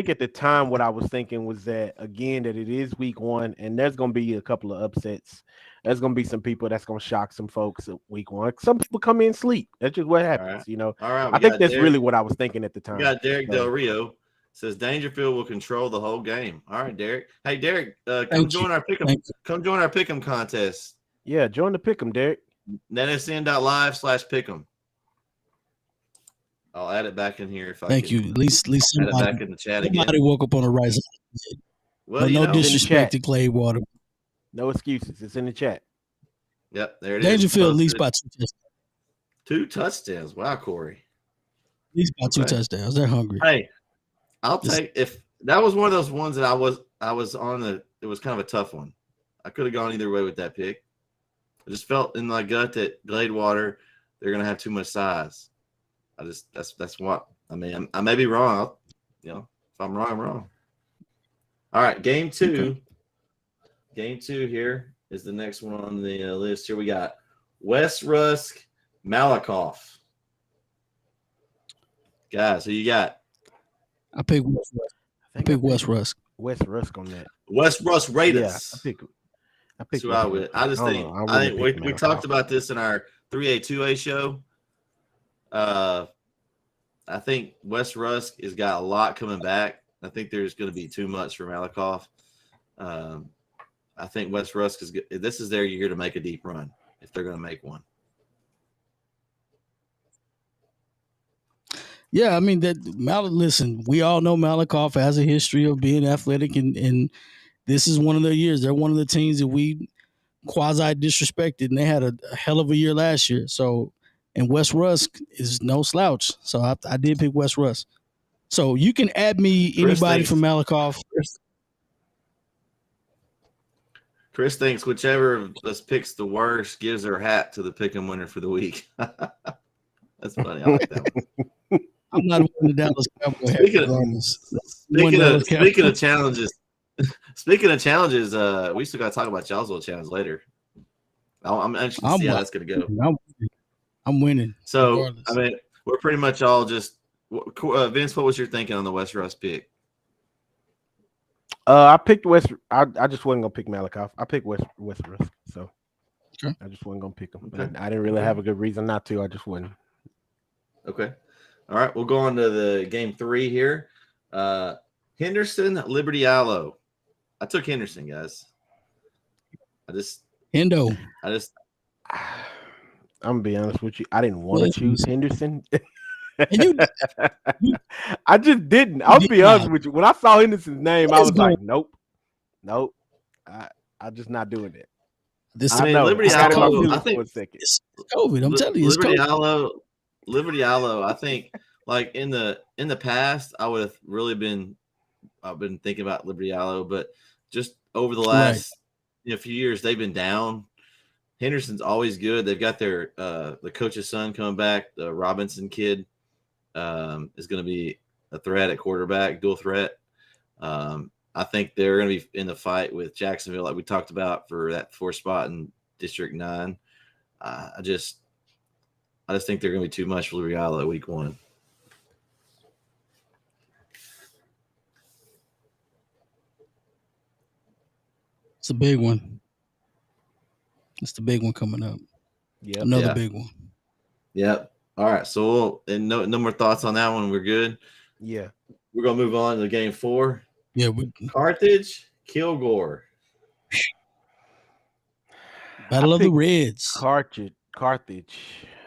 E: at the time what I was thinking was that again that it is week 1 and there's gonna be a couple of upsets. There's gonna be some people that's gonna shock some folks at week 1. Some people come in sleep. That's just what happens,
A: All right.
E: I think that's really what I was thinking at the time.
A: We got Derek Del Rio says Dangerfield will control the whole game. All right, Derek. Hey, Derek, come join our pick'em contest.
E: Yeah, join the pick'em, Derek.
A: NETsn.live/pick'em. I'll add it back in here if I
B: Thank you. At least
A: add
B: somebody,
A: it back in the chat again.
B: somebody woke up on the right side.
A: Well,
B: no disrespect to Claywater.
E: No excuses. It's in the chat.
A: Yep, there it is.
B: Dangerfield at least by 2 touchdowns.
A: 2 touchdowns. Wow, Corey.
B: At least by 2 touchdowns. They're hungry.
A: Hey, I'll take if that was one of those ones that I was on it was kind of a tough one. I could have gone either way with that pick. I just felt in my gut that Gladewater, they're gonna have too much size. That's what I mean. I may be wrong. If I'm wrong, I'm wrong. All right, game 2. Okay. Game 2 here is the next one on the list. Here we got West Rusk, Malakoff. Guys, who you got?
B: I pick West Rusk. I pick West Rusk.
E: West Rusk on that.
A: West Rusk Raiders.
E: Yeah, I pick.
A: So I just think we talked about this in our 3A 2A show. I think West Rusk has got a lot coming back. I think there's going to be too much for Malakoff. I think West Rusk is good. This is their year to make a deep run if they're going to make one.
B: Yeah, I mean listen, we all know Malakoff has a history of being athletic, and this is one of their years. They're one of the teams that we quasi disrespected, and they had a hell of a year last year. So, and West Rusk is no slouch. So I did pick West Rusk. So you can add me anybody from Malakoff.
A: Chris thinks whichever of us picks the worst gives their hat to the pick'em winner for the week. That's funny. I like that one.
B: I'm not winning the Dallas Cowboys.
A: Speaking of challenges, we still got to talk about y'all's little challenge later. I'm anxious to see how that's going to go.
B: I'm winning.
A: So,
B: regardless.
A: I mean, we're pretty much all just Vince, what was your thinking on the West Rusk pick?
E: I picked West. I just wasn't gonna pick Malakoff. I picked West Rusk. So
B: okay.
E: I just wasn't gonna pick him.
A: Okay.
E: I didn't really have a good reason not to. I just wasn't.
A: Okay. All right. We'll go on to the game 3 here. Henderson, Liberty Allo. I took Henderson, guys.
E: I'm gonna be honest with you. I didn't want to choose Henderson.
B: And
E: I just didn't. I'll be honest with you. When I saw Henderson's name, I was like, nope. I'm just not doing it.
A: Liberty Allo, I think
B: it's COVID. I'm telling you, it's
A: Liberty Allo, I think, like in the past, I would have really been thinking about Liberty Allo, but just over the last few years, they've been down. Henderson's always good. They've got their the coach's son coming back. The Robinson kid is going to be a threat at quarterback, dual threat. I think they're going to be in the fight with Jacksonville, like we talked about, for that 4th spot in District 9. I just think they're going to be too much for Liberty Allo week 1.
B: It's a big one. It's the big one coming up.
E: Yeah,
B: another big one.
A: Yep. All right. So, no more thoughts on that one. We're good.
E: Yeah.
A: We're gonna move on to game 4.
B: Yeah.
A: Carthage, Kilgore.
B: Battle of the Reds.
E: Carthage.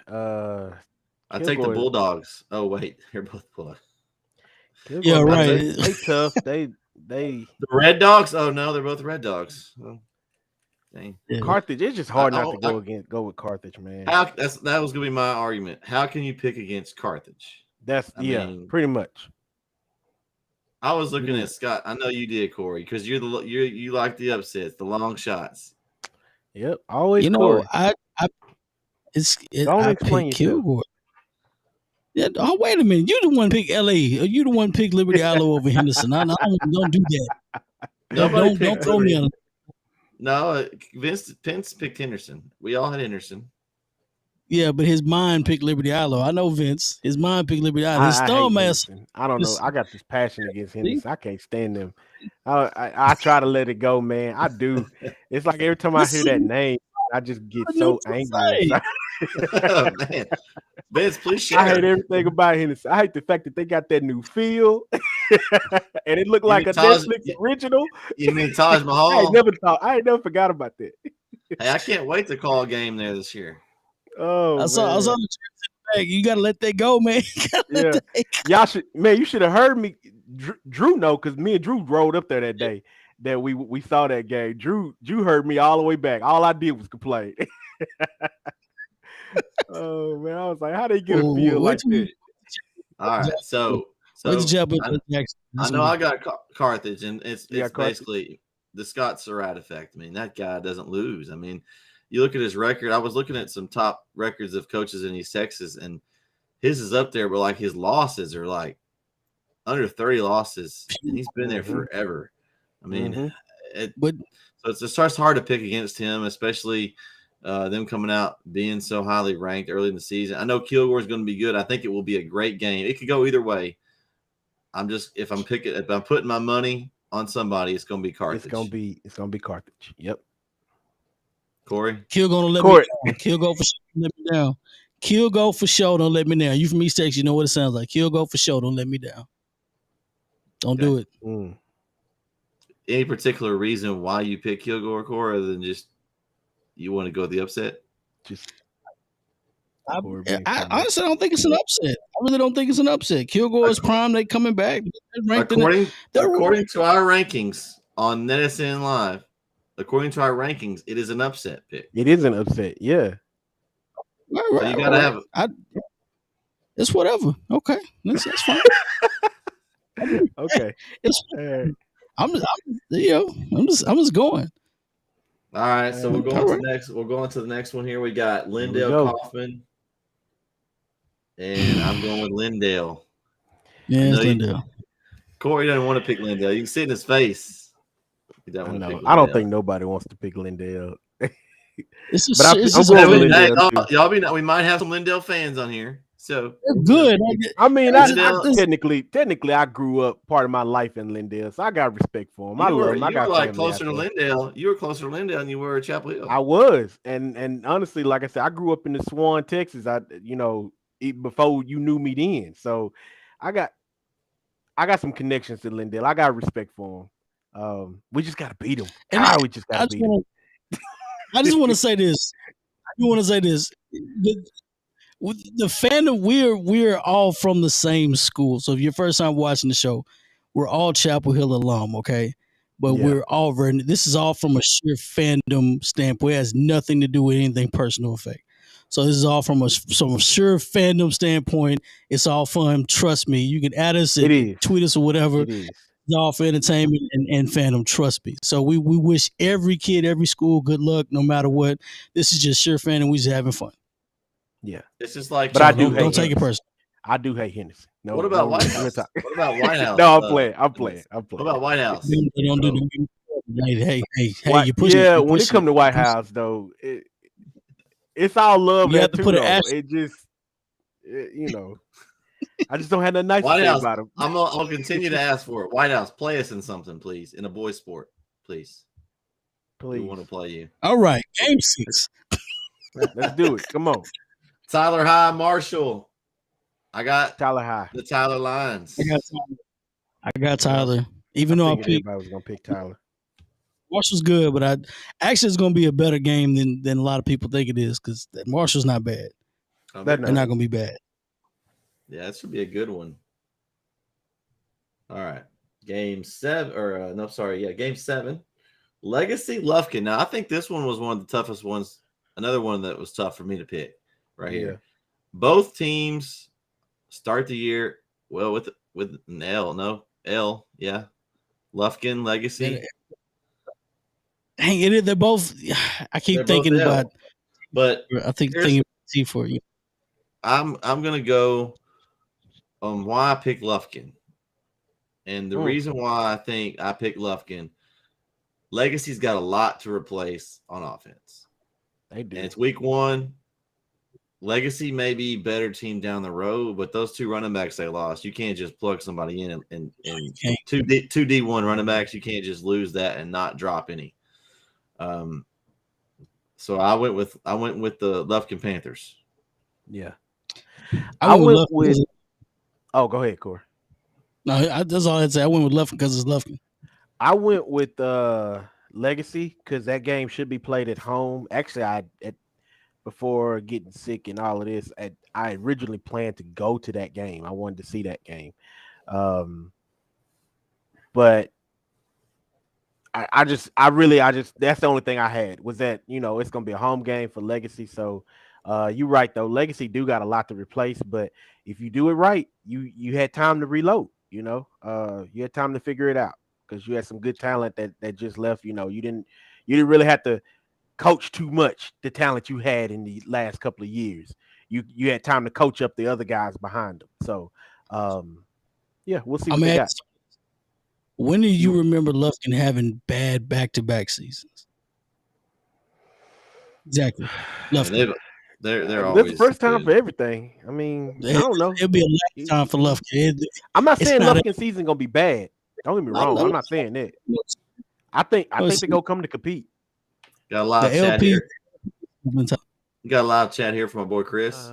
A: I take the Bulldogs. Oh wait, they're both Bulldogs.
B: Yeah, right.
E: They tough. They
A: the Red Dogs. Oh no, they're both Red Dogs. Oh, dang.
E: Yeah. Carthage. It's just hard not to go with Carthage, man.
A: That was gonna be my argument. How can you pick against Carthage?
E: I mean, pretty much.
A: I was looking at Scott. I know you did, Corey, because you like the upsets, the long shots.
E: Yep, always.
B: Corey. I
E: explain
B: pick Kilgore. Yeah. Oh, wait a minute. You the one pick LA. You the one pick Liberty Allo over Henderson. Don't do that. Don't throw me on.
A: No, Vince picked Henderson. We all had Henderson.
B: Yeah, but his mind picked Liberty Aloe. I know Vince. His mind picked Liberty Aloe. His
E: I hate
B: thumb ass.
E: Henderson. I don't know. I got this passion against
B: See?
E: Henderson. I can't stand them. I try to let it go, man. I do. It's like every time I hear that name, I just get so angry inside.
A: Oh, man. Vince, please share.
E: I hate everything about Henderson. I hate the fact that they got that new field, and it looked like a Netflix original.
A: You mean Taj Mahal?
E: I ain't never forgot about that.
A: Hey, I can't wait to call a game there this year.
B: Oh, I saw the back. You gotta let that go, man.
E: Yeah, y'all should, man. You should have heard me. Drew know, because me and Drew rode up there that day that we saw that game. Drew heard me all the way back. All I did was complain. Oh man, I was like, how they get a field like that?
A: All right, so I know I got Carthage, and it's basically the Scott Surratt effect. I mean, that guy doesn't lose. I mean, you look at his record. I was looking at some top records of coaches in East Texas, and his is up there, but like his losses are like under 30 losses, and he's been there forever. I mean, so it starts hard to pick against him, especially them coming out being so highly ranked early in the season. I know Kilgore is going to be good. I think it will be a great game. It could go either way. If I'm putting my money on somebody, it's going to be Carthage.
E: It's going to be Carthage. Yep.
A: Corey?
B: Kilgore don't let me down. Kilgore for sure don't let me down. Kilgore for sure don't let me down. You from East Texas, you know what it sounds like. Kilgore for sure don't let me down. Don't do it.
A: Any particular reason why you pick Kilgore, Corey, other than just you want to go with the upset?
B: I honestly don't think it's an upset. I really don't think it's an upset. Kilgore is prime. They coming back.
A: According to our rankings on NETsn Live, it is an upset pick.
E: It is an upset, yeah.
B: Right,
A: so you gotta have it.
B: It's whatever. Okay, that's fine.
E: Okay.
B: I'm just going.
A: All right, so we're going to the next. We're going to the next one here. We got Lindale Kaufman, and I'm going with Lindale.
B: Yeah, it's Lindale.
A: Corey doesn't want to pick Lindale. You can see in his face.
E: I don't think nobody wants to pick Lindale.
A: We might have some Lindale fans on here. So
B: good.
E: I mean, technically, I grew up part of my life in Lindale, so I got respect for him. I love him.
A: You were like closer to Lindale. You were closer to Lindale than you were at Chapel Hill.
E: I was, and honestly, like I said, I grew up in the Swan, Texas. Before you knew me then, so I got some connections to Lindale. I got respect for him. We just got to beat him. We just got to beat him.
B: I just want to say this. The fandom, we're all from the same school. So if you're first time watching the show, we're all Chapel Hill alum, okay? But we're all this is all from a sheer fandom standpoint. It has nothing to do with anything personal effect. So this is all from a sheer fandom standpoint. It's all fun. Trust me. You can add us and tweet us or whatever. It's all for entertainment and fandom. Trust me. So we wish every kid, every school good luck, no matter what. This is just sheer fandom. We're just having fun.
E: Yeah,
A: it's just like.
E: But I do
B: don't take it personal.
E: I do hate Henderson. No.
A: What about White House? What about White House?
E: No, I'm playing.
A: What about White House?
B: Hey, you push.
E: Yeah, when it comes to White House, though, it's all love.
B: You have to put an
E: it just, I just don't have that nice thing about him.
A: I'll continue to ask for it. White House, play us in something, please, in a boys' sport, please. We want to play you.
B: All right, game 6.
E: Let's do it. Come on.
A: Tyler High, Marshall. I got
E: Tyler High.
A: The Tyler Lions.
B: I got Tyler. Even though
E: everybody was gonna pick Tyler.
B: Marshall's good, but it's gonna be a better game than a lot of people think it is, because Marshall's not bad. They're not gonna be bad.
A: Yeah, that should be a good one. All right. Game 7. Game 7. Legacy Lufkin. Now, I think this one was one of the toughest ones. Another one that was tough for me to pick right here. Both teams start the year with an L. No, L. Yeah. Lufkin, Legacy.
B: They're both. I keep thinking about.
A: But
B: I think thinking T for you.
A: I'm gonna go on why I picked Lufkin, and the reason why I think I picked Lufkin. Legacy's got a lot to replace on offense.
E: They do.
A: And it's week 1. Legacy may be better team down the road, but those 2 running backs they lost, you can't just plug somebody in and two D1 running backs. You can't just lose that and not drop any. So I went with the Lufkin Panthers.
E: Yeah,
B: I went with.
E: Oh, go ahead, Corey.
B: No, that's all I'd say. I went with Lufkin because it's Lufkin.
E: I went with Legacy because that game should be played at home. Actually, before getting sick and all of this, I originally planned to go to that game. I wanted to see that game, but I just that's the only thing I had was that it's gonna be a home game for Legacy. So you're right though. Legacy do got a lot to replace, but if you do it right, you had time to reload. You had time to figure it out because you had some good talent that just left. You didn't really have to coach too much the talent you had in the last couple of years. You had time to coach up the other guys behind them. So yeah, we'll see what they got.
B: When do you remember Lufkin having bad back-to-back seasons? Exactly.
A: Lufkin. They're
E: always the first time good. For everything. I mean, I don't know.
B: It'll be a lifetime for Lufkin.
E: I'm not saying Lufkin season gonna be bad. Don't get me wrong. I'm not saying that. I think they go come to compete.
A: Got a lot of chat here. We got a lot of chat here from my boy Chris.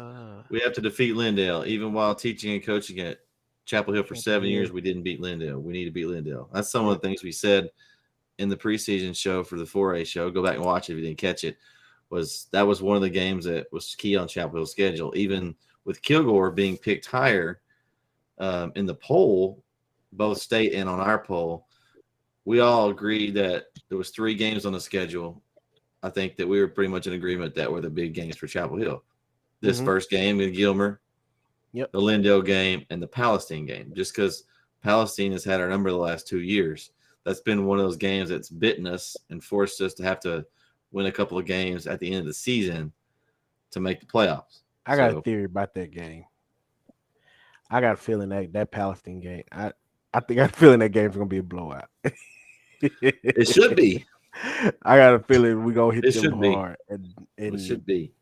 A: We have to defeat Lindale, even while teaching and coaching at Chapel Hill for 7 years. We didn't beat Lindale. We need to beat Lindale. That's some of the things we said in the preseason show for the 4A show. Go back and watch it if you didn't catch it. That was one of the games that was key on Chapel Hill's schedule. Even with Kilgore being picked higher in the poll, both state and on our poll, we all agreed that there was 3 games on the schedule. I think that we were pretty much in agreement that were the big games for Chapel Hill. This first game in Gilmer, the Lindale game, and the Palestine game. Just because Palestine has had our number the last 2 years, that's been one of those games that's bitten us and forced us to have to win a couple of games at the end of the season to make the playoffs.
E: I got a theory about that game. I got a feeling that Palestine game. I think I got a feeling that game's gonna be a blowout.
A: It should be.
E: I got a feeling we're gonna hit them hard.
A: It should be.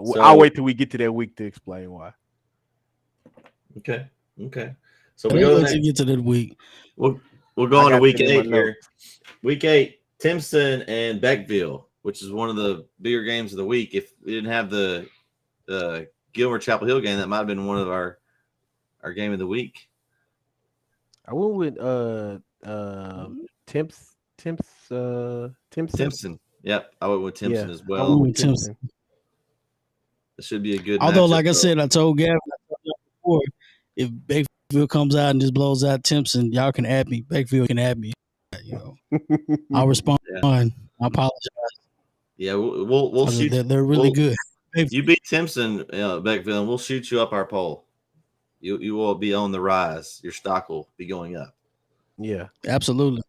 E: So, I'll wait till we get to that week to explain why.
A: Okay. So we go
B: to get to that week.
A: We'll go on to week 8 here. Week 8, Timpson and Beckville, which is one of the bigger games of the week. If we didn't have the Gilmer Chapel Hill game, that might have been one of our game of the week.
E: I went with
A: Timpson. Yep, I went with Timpson as well.
B: I went with Timpson.
A: It should be a good.
B: Although, like I said, I told Gavin before, if Beckville comes out and just blows out Timpson, y'all can add me. Beckville can add me. I'll respond.
A: Yeah.
B: I apologize.
A: Yeah, we'll shoot.
B: They're really good.
A: You beat Timpson, Beckville, and we'll shoot you up our poll. You will be on the rise. Your stock will be going up.
E: Yeah,
B: absolutely.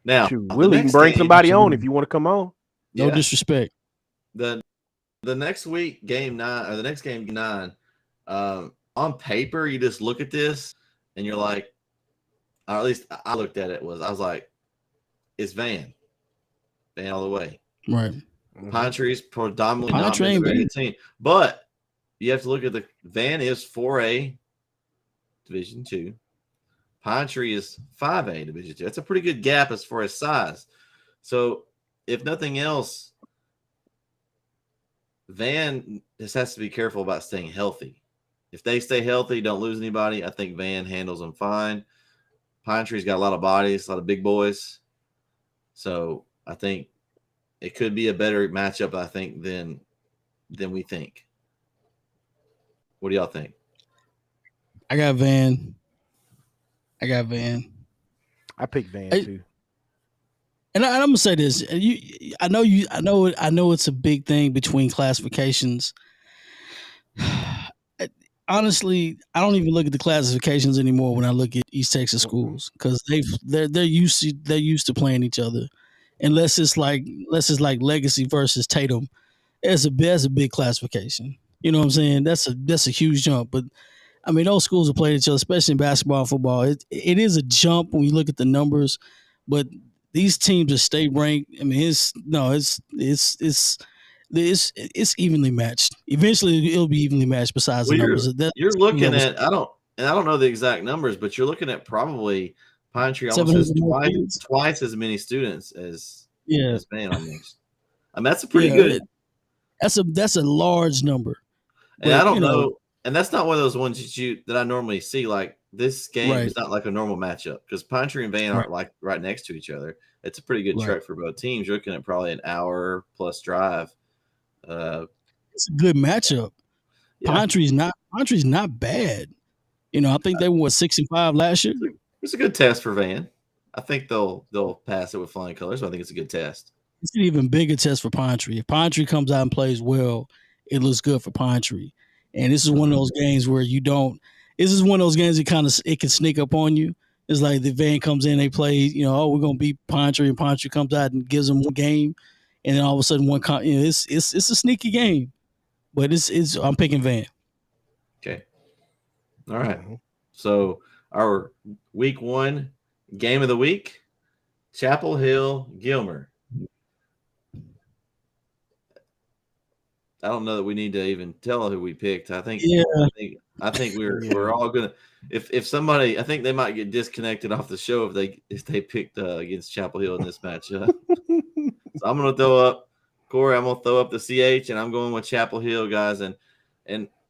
A: Now,
E: Willie, you can bring somebody on if you want to come on.
B: No disrespect.
A: The next week, game 9, or the next game 9, on paper, you just look at this and you're like, or at least I looked at it, I was like, it's Van all the way.
B: Right.
A: Pine Tree's predominantly not been a very good team. But you have to look at the Van is 4A Division 2. Pine Tree is 5A Division 2. That's a pretty good gap as far as size. So if nothing else, Van just has to be careful about staying healthy. If they stay healthy, don't lose anybody, I think Van handles them fine. Pine Tree's got a lot of bodies, a lot of big boys. So I think it could be a better matchup, I think, than we think. What do y'all think?
B: I got Van. I
E: picked Van too.
B: And I'm gonna say this. I know it's a big thing between classifications. Honestly, I don't even look at the classifications anymore when I look at East Texas schools because they're used to playing each other. Unless it's like Legacy versus Tatum, it's a big classification. You know what I'm saying? That's a huge jump. But I mean, those schools have played each other, especially in basketball and football. It is a jump when you look at the numbers, but these teams are state ranked. I mean, It's evenly matched. Eventually, it'll be evenly matched. Besides
A: Well,
B: the numbers,
A: you're looking at I don't know the exact numbers, but you're looking at probably Pine Tree almost has
B: 700 more kids.
A: twice as many students as Van almost. I mean, that's a pretty good.
B: That's a large number.
A: And I don't know, and that's not one of those ones that I normally see. Like this game is not like a normal matchup because Pine Tree and Van aren't like right next to each other. It's a pretty good trek for both teams. You're looking at probably an hour plus drive.
B: It's a good matchup. Yeah. Pine Tree's not bad. I think they were 6-5 last year.
A: It's a good test for Van. I think they'll pass it with flying colors. So I think it's a good test.
B: It's an even bigger test for Pine Tree. If Pine Tree comes out and plays well, it looks good for Pine Tree. And this is one of those games where you don't. This is one of those games that it can sneak up on you. It's like the Van comes in, they play. We're gonna beat Pine Tree, and Pine Tree comes out and gives them one game, and then all of a sudden it's a sneaky game. But I'm picking Van.
A: Okay. All right. So our week 1 game of the week, Chapel Hill Gilmer. I don't know that we need to even tell who we picked. I think we're all gonna. If somebody, I think they might get disconnected off the show if they picked against Chapel Hill in this matchup. So I'm gonna throw up Corey. I'm gonna throw up the CH, and I'm going with Chapel Hill, guys. And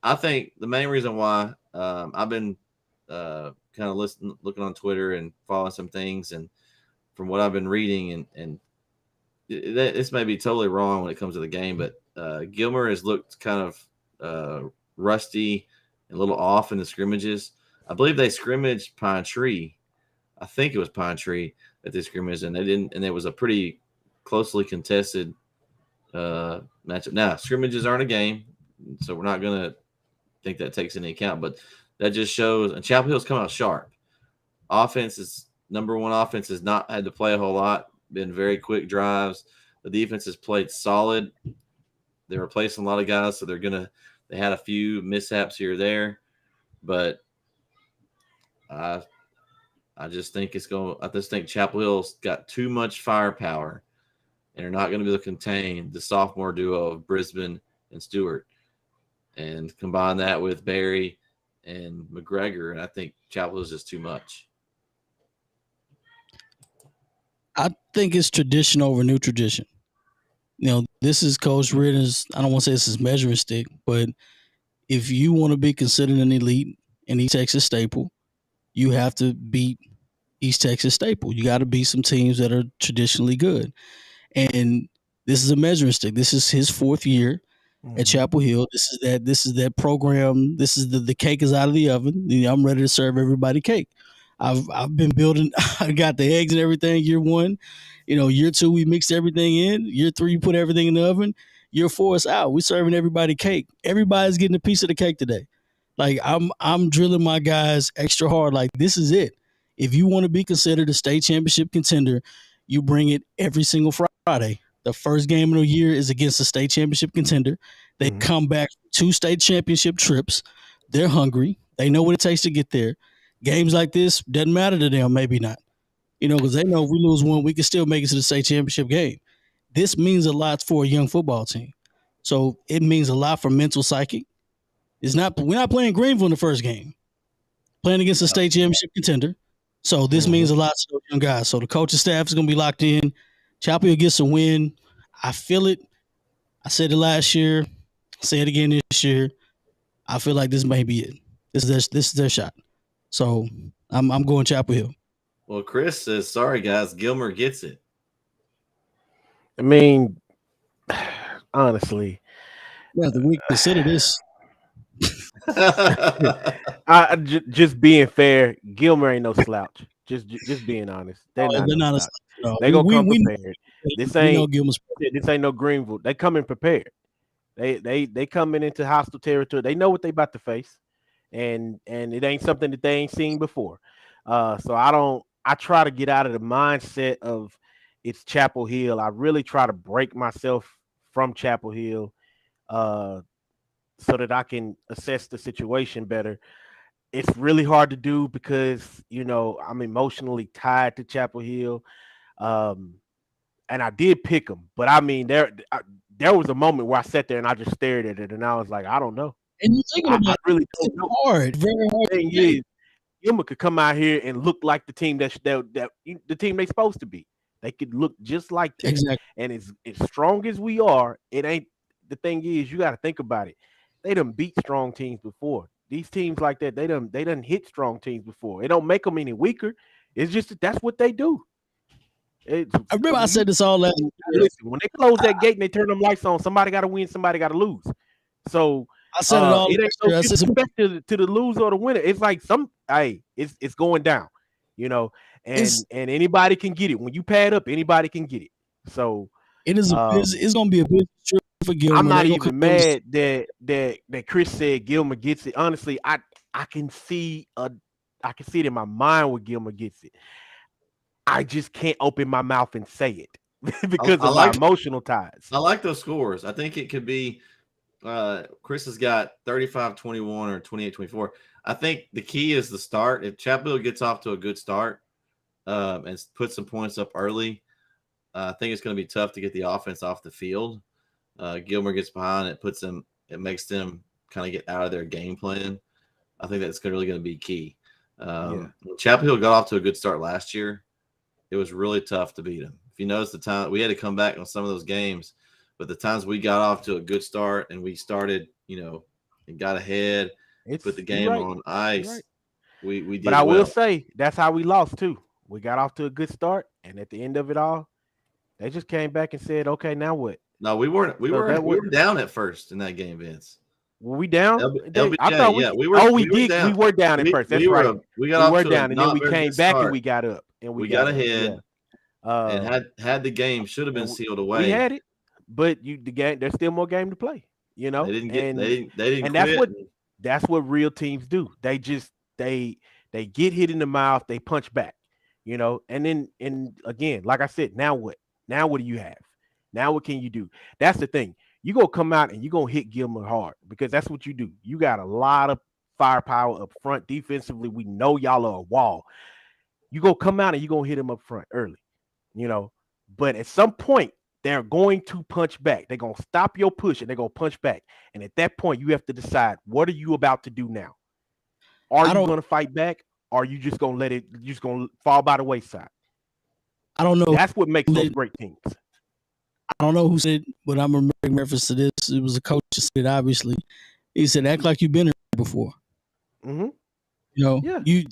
A: I think the main reason why I've been kind of looking on Twitter and following some things, and from what I've been reading, and this may be totally wrong when it comes to the game, but Gilmer has looked kind of rusty and a little off in the scrimmages. I believe they scrimmaged Pine Tree. I think it was Pine Tree that they scrimmaged, and they didn't. And it was a pretty closely contested matchup. Now, scrimmages aren't a game, so we're not going to think that takes into account. But that just shows. And Chapel Hill's come out sharp. Number one offense has not had to play a whole lot. Been very quick drives. The defense has played solid. They're replacing a lot of guys, so they had a few mishaps here or there, but I just think I just think Chapel Hill's got too much firepower, and they're not going to be able to contain the sophomore duo of Brisbane and Stewart, and combine that with Barry and McGregor, and I think Chapel Hill is just too much.
B: I think it's tradition over new tradition. This is Coach Ritter's, I don't want to say it's his measuring stick, but if you want to be considered an elite in East Texas staple, you have to beat East Texas staple. You got to beat some teams that are traditionally good. And this is a measuring stick. This is his 4th year at Chapel Hill. This is that program. This is the cake is out of the oven. I'm ready to serve everybody cake. I've been building. I got the eggs and everything. Year 1, year 2 we mixed everything in. Year 3 you put everything in the oven. Year 4 is out. We serving everybody cake. Everybody's getting a piece of the cake today. Like I'm drilling my guys extra hard. Like this is it. If you want to be considered a state championship contender, you bring it every single Friday. The first game of the year is against a state championship contender. They come back 2 state championship trips. They're hungry. They know what it takes to get there. Games like this doesn't matter to them, maybe not. Because they know if we lose one, we can still make it to the state championship game. This means a lot for a young football team. So it means a lot for mental psyche. We're not playing Greenville in the first game. Playing against a state championship contender. So this means a lot to those young guys. So the coaching staff is going to be locked in. Chapel Hill gets a win. I feel it. I said it last year. I'll say it again this year. I feel like this may be it. This is their shot. So I'm going Chapel Hill.
A: Well, Chris says, sorry, guys, Gilmer gets it.
E: I mean, honestly.
B: Yeah, we consider this.
E: Just being fair, Gilmer ain't no slouch. Just being honest. They're not a slouch. They gonna come prepared. This ain't no Greenville. They coming prepared. They coming into hostile territory. They know what they about to face. And it ain't something that they ain't seen before. So I try to get out of the mindset of it's Chapel Hill. I really try to break myself from Chapel Hill so that I can assess the situation better. It's really hard to do because, I'm emotionally tied to Chapel Hill. And I did pick them, but I mean, there was a moment where I sat there and I just stared at it, and I was like, I don't know.
B: And you're thinking about
E: I really
B: it's
E: don't know.
B: hard, very hard.
E: The thing is, Gilmer could come out here and look like the team that the team they supposed to be. They could look just like that.
B: Exactly.
E: And as strong as we are, it ain't. The thing is, you got to think about it. They done beat strong teams before. These teams like that, they done hit strong teams before. It don't make them any weaker. It's just that's what they do.
B: I remember I said this all last year.
E: Listen, when they close that gate and they turn them lights on, somebody got to win, somebody got to lose. So
B: I said it all.
E: It ain't no disrespect to the loser or the winner. It's like it's going down, and anybody can get it. When you pad up, anybody can get it. So
B: it is. It's going to be a big trip for Gilmer.
E: I'm not even mad that Chris said Gilmer gets it. Honestly, I can see it in my mind where Gilmer gets it. I just can't open my mouth and say it because of my emotional ties.
A: I like those scores. I think it could be. Chris has got 35-21 or 28-24. I think the key is the start. If Chapel Hill gets off to a good start and puts some points up early, I think it's going to be tough to get the offense off the field. Gilmer gets behind, it makes them kind of get out of their game plan. I think that's really going to be key. When Chapel Hill got off to a good start last year, it was really tough to beat them. If you notice the time, we had to come back on some of those games. But the times we got off to a good start and we started, and got ahead, put the game on ice, we did.
E: But I will say that's how we lost too. We got off to a good start, and at the end of it all, they just came back and said, "Okay, now what?"
A: No, we weren't. We were down at first in that game, Vince.
E: Were we down?
A: I thought we were.
E: We did. Down. We were down at first. That's right.
A: We were
E: down, and then we came back and we got up, and
A: we got ahead. Yeah. And had the game should have been sealed away.
E: We had it. But the game, there's still more game to play, They
A: didn't
E: that's what real teams do. They just they get hit in the mouth, they punch back, and again, like I said, now what? Now what do you have? Now what can you do? That's the thing. You gonna come out and you gonna hit Gilmer hard because that's what you do. You got a lot of firepower up front. Defensively, we know y'all are a wall. You gonna come out and you gonna hit him up front early, but at some point, they're going to punch back. They're going to stop your push and they're going to punch back. And at that point, you have to decide, what are you about to do now? Are you going to fight back? Or are you just going to let it, you're just going to fall by the wayside?
B: I don't know.
E: That's what makes those great teams.
B: I don't know who said, but I'm remembering reference to this. It was a coach that said, obviously. He said, act like you've been here before.
E: Mm-hmm.
B: You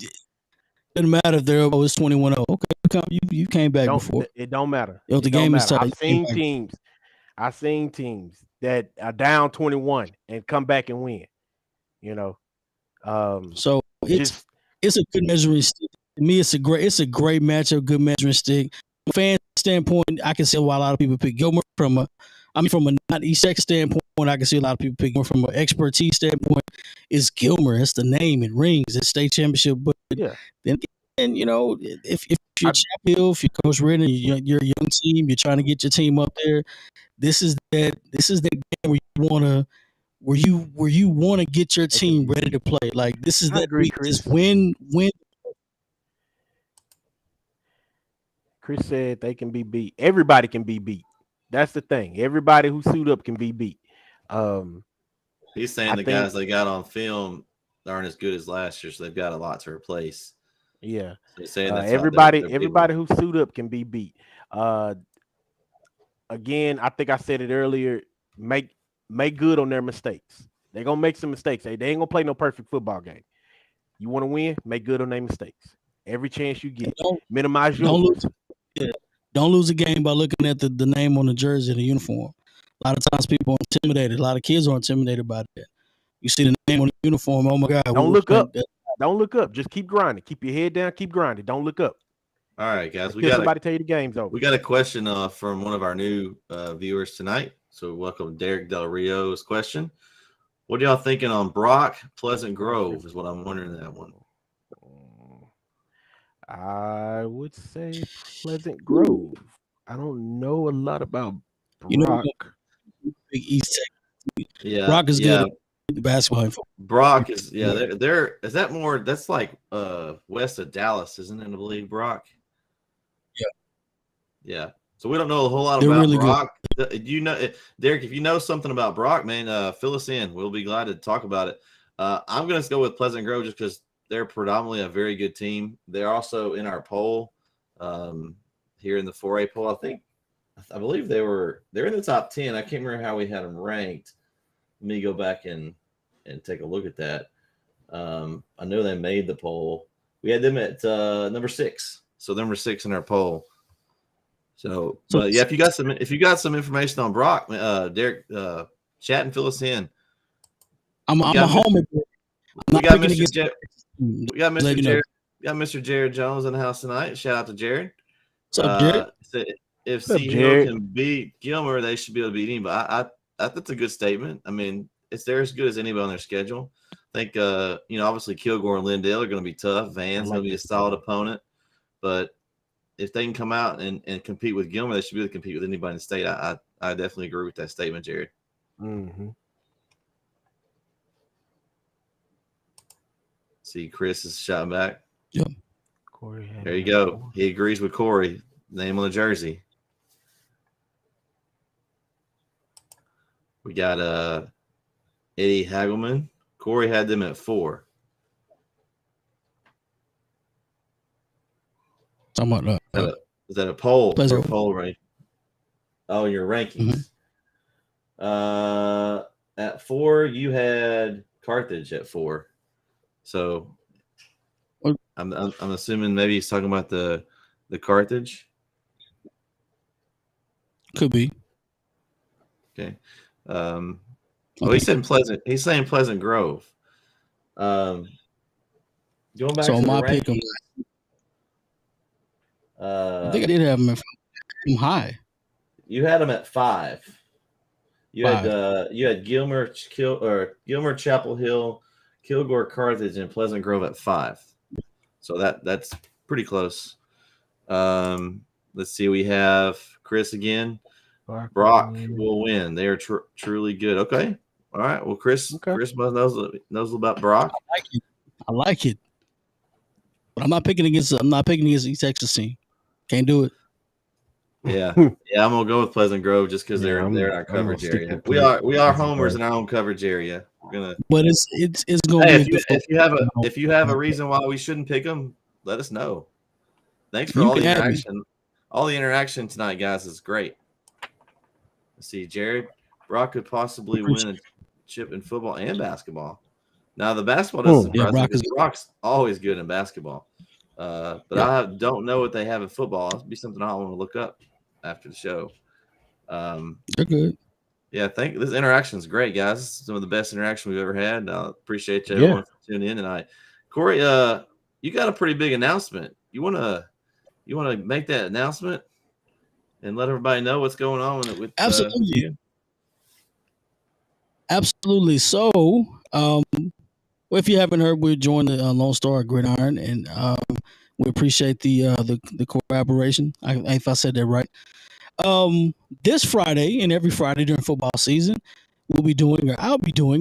B: doesn't matter if they're always 21-0. Okay, you came back before.
E: It don't matter.
B: The game is tough.
E: I've seen teams that are down 21 and come back and win.
B: So it's a good measuring stick. To me, it's a great matchup, good measuring stick. From a fan standpoint, I can see why a lot of people pick Gilmer from a not East Texas standpoint. I can see a lot of people pick Gilmer from an expertise standpoint. It's Gilmer. It's the name. It rings. It's state championship. But then if you're Chapel Hill, if you're Coach Redden, you're a young team, you're trying to get your team up there. This is that game where you want to get your team ready to play. Like this is that week. Just win.
E: Chris said they can be beat. Everybody can be beat. That's the thing. Everybody who suit up can be beat.
A: He's saying guys they got on film aren't as good as last year, so they've got a lot to replace.
E: Yeah.
A: So saying
E: everybody who suit up can be beat. Again, I think I said it earlier. Make good on their mistakes. They're gonna make some mistakes. They ain't gonna play no perfect football game. You want to win? Make good on their mistakes. Every chance you get. Minimize your
B: lose. Don't lose a game by looking at the name on the jersey and the uniform. A lot of times people are intimidated. A lot of kids are intimidated by that. You see the name on the uniform. Oh my God!
E: Don't look up. Don't look up. Just keep grinding. Keep your head down. Keep grinding. Don't look up.
A: All right, guys.
E: We got somebody tell you the game's over.
A: We got a question from one of our new viewers tonight. So welcome Derek Del Rio's question. What are y'all thinking on Brock Pleasant Grove? Is what I'm wondering that one.
E: I would say Pleasant Grove. I don't know a lot about Brock.
B: Big East Texas.
A: Yeah,
B: Brock is good at basketball.
A: Brock is they're is that more? That's like west of Dallas, isn't it? I believe Brock.
B: Yeah.
A: So we don't know a whole lot
B: They're
A: about
B: really
A: Brock. You know, Derek, if you know something about Brock, man, fill us in. We'll be glad to talk about it. I'm going to go with Pleasant Grove just because they're predominantly a very good team. They're also in our poll here in the 4A poll. I believe they're in the top 10. I can't remember how we had them ranked. Let me go back and take a look at that. I know they made the poll. We had them at number 6. So number 6 in our poll. So, but yeah, if you got some information on Brock, Derek, chat and fill us in.
B: I'm a homer.
A: We got Mr. Jared Jones in the house tonight. Shout out to Jared.
B: What's up, Jared?
A: If C Hill can beat Gilmer, they should be able to beat him. But I that's a good statement. I mean, they're as good as anybody on their schedule. I think obviously Kilgore and Lindale are going to be tough. Van's going to be a solid opponent, but if they can come out and compete with Gilmer, they should be able to compete with anybody in the state. I definitely agree with that statement, Jared.
E: Mm-hmm.
A: See, Chris is shouting back.
B: Yep.
E: Corey,
A: there you go. He agrees with Corey. Name on the jersey. We got Eddie Hagelman. Corey had them at 4.
B: Talking about
A: is that a poll?
B: Pleasant.
A: Or a poll rank? Oh, your rankings.
B: Mm-hmm.
A: At 4, you had Carthage at 4. So I'm assuming maybe he's talking about the Carthage.
B: Could be.
A: Okay. He said Pleasant. He's saying Pleasant Grove. Going back
B: so
A: to
B: my
A: the
B: pick, I think I did have him high.
A: You had him at 5. You had Gilmer, Chapel Hill, Kilgore, Carthage, and Pleasant Grove at 5. So that's pretty close. Let's see. We have Chris again. Brock will win. They are truly good. Okay. All right. Well, Chris knows about Brock.
B: I like it. But I'm not picking against East Texas team. Can't do it.
A: Yeah. I'm gonna go with Pleasant Grove just because they're in our coverage area. We are homers in our own coverage area. We're gonna.
B: But it's gonna be.
A: If you have a reason why we shouldn't pick them, let us know. Thanks for all the interaction. All the interaction tonight, guys, is great. Let's see, Jared. Brock could possibly win a chip in football and basketball. Now the basketball doesn't surprise me because Brock's always good in basketball. But I don't know what they have in football. It'll be something I want to look up after the show.
B: They're good.
A: Yeah, this interaction is great, guys. Some of the best interaction we've ever had. I appreciate everyone for tuning in tonight. Corey, you got a pretty big announcement. You wanna make that announcement and let everybody know what's going on with
B: absolutely.
A: You?
B: Absolutely. So, if you haven't heard, we're joining the Lone Star Gridiron, and we appreciate the collaboration. If I said that right. This Friday and every Friday during football season, I'll be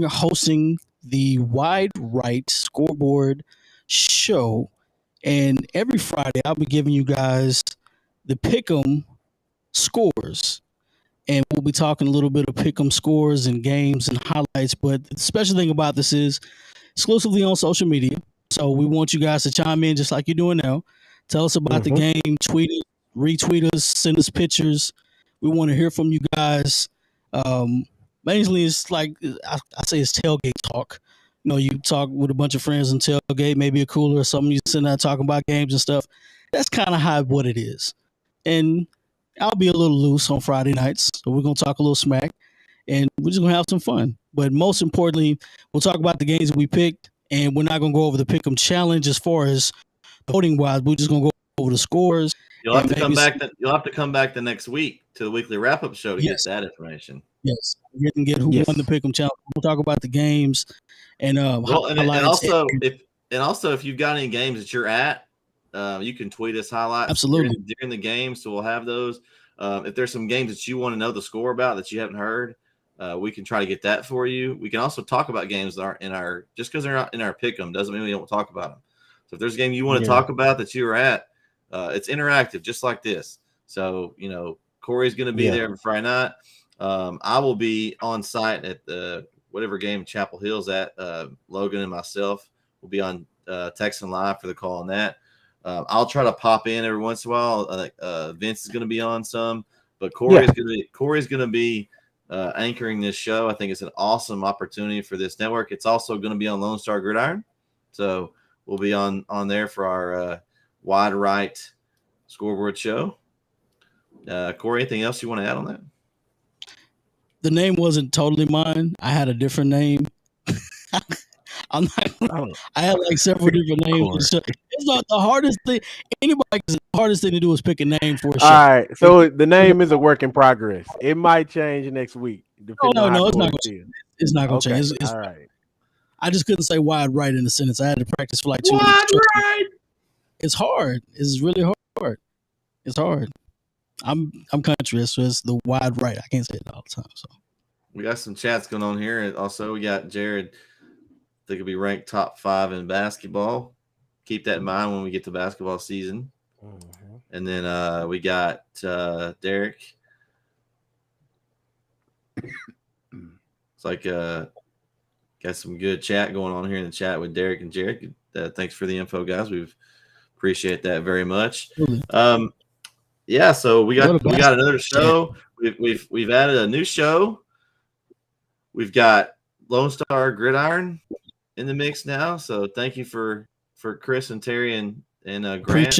B: hosting the Wide Right Scoreboard show, and every Friday I'll be giving you guys the Pick'em scores. And we'll be talking a little bit of pick'em scores and games and highlights. But the special thing about this is exclusively on social media. So we want you guys to chime in just like you're doing now. Tell us about the game, tweet it, retweet us, send us pictures. We want to hear from you guys. Mainly it's like I say it's tailgate talk. You know, you talk with a bunch of friends and tailgate, maybe a cooler or something. You sit there talking about games and stuff. That's kind of what it is. And I'll be a little loose on Friday nights, so we're going to talk a little smack, and we're just going to have some fun. But most importantly, we'll talk about the games that we picked, and we're not going to go over the Pick'em challenge as far as voting-wise. We're just going to go over the scores.
A: You'll have to come back. You'll have to come back the next week to the weekly wrap-up show to get that information.
B: Yes, you can get who won the Pick'em challenge. We'll talk about the games and
A: also if you've got any games that you're at. You can tweet us highlights during the game, so we'll have those. If there's some games that you want to know the score about that you haven't heard, we can try to get that for you. We can also talk about games that aren't in our – just because they're not in our pick'em doesn't mean we don't talk about them. So if there's a game you want to talk about that you were at, it's interactive just like this. So, Corey's going to be there on Friday night. I will be on site at the whatever game Chapel Hill's at. Logan and myself will be on Texan Live for the call on that. I'll try to pop in every once in a while. Vince is going to be on some, but Corey's going to be anchoring this show. I think it's an awesome opportunity for this network. It's also going to be on Lone Star Gridiron, so we'll be on there for our Wide Right Scoreboard show. Corey, anything else you want to add on that?
B: The name wasn't totally mine. I had a different name. I had like several different names. It's not the hardest thing. The hardest thing to do is pick a name for a show.
E: All right, so the name is a work in progress. It might change next week.
B: No, it's not going to change. It's not going to change. It's
E: all right.
B: I just couldn't say wide right in a sentence. I had to practice for like 2 weeks.
E: Right.
B: It's hard. It's really hard. It's hard. I'm country, so it's the wide right. I can't say it all the time. So
A: we got some chats going on here. Also, we got Jared. They could be ranked top 5 in basketball. Keep that in mind when we get to basketball season.
E: Mm-hmm.
A: And then we got Derek. It's like got some good chat going on here in the chat with Derek and Jared. Thanks for the info, guys. We appreciate that very much. Yeah, so we got another show. We've added a new show. We've got Lone Star Gridiron in the mix now. So thank you for Chris and Terry and Grant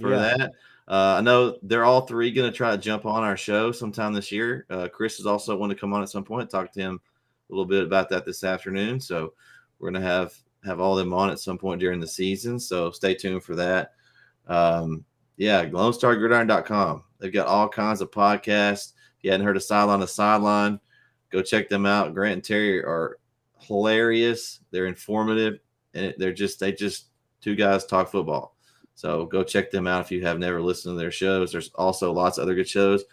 A: for that. I know they're all three going to try to jump on our show sometime this year. Chris is also want to come on at some point. Talk to him a little bit about that this afternoon. So we're going to have all them on at some point during the season. So stay tuned for that. LoneStarGridiron.com. They've got all kinds of podcasts. If you hadn't heard of Sideline to Sideline, go check them out. Grant and Terry are hilarious. They're informative, and they just two guys talk football. So go check them out if you have never listened to their shows. There's also lots of other good shows.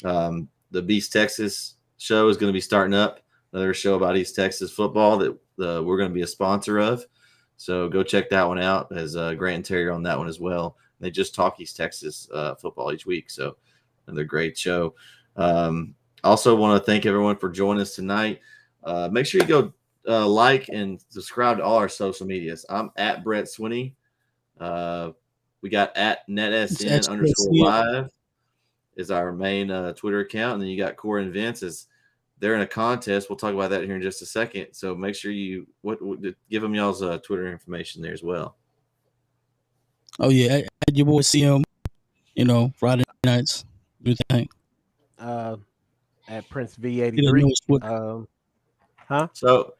A: The Beast Texas show is going to be starting up, another show about East Texas football that we're going to be a sponsor of. So go check that one out, as Grant and Terry are on that one as well. They just talk East Texas football each week. So another great show. Also want to thank everyone for joining us tonight. Make sure you go like and subscribe to all our social medias. I'm at Brett Swinney. We got at NETsn _live is our main Twitter account. And then you got Corey and Vince they're in a contest. We'll talk about that here in just a second. So make sure you give them y'all's Twitter information there as well.
B: Oh yeah, your boy CM, Friday nights. Do you think?
E: At Prince V83. Huh?
A: So,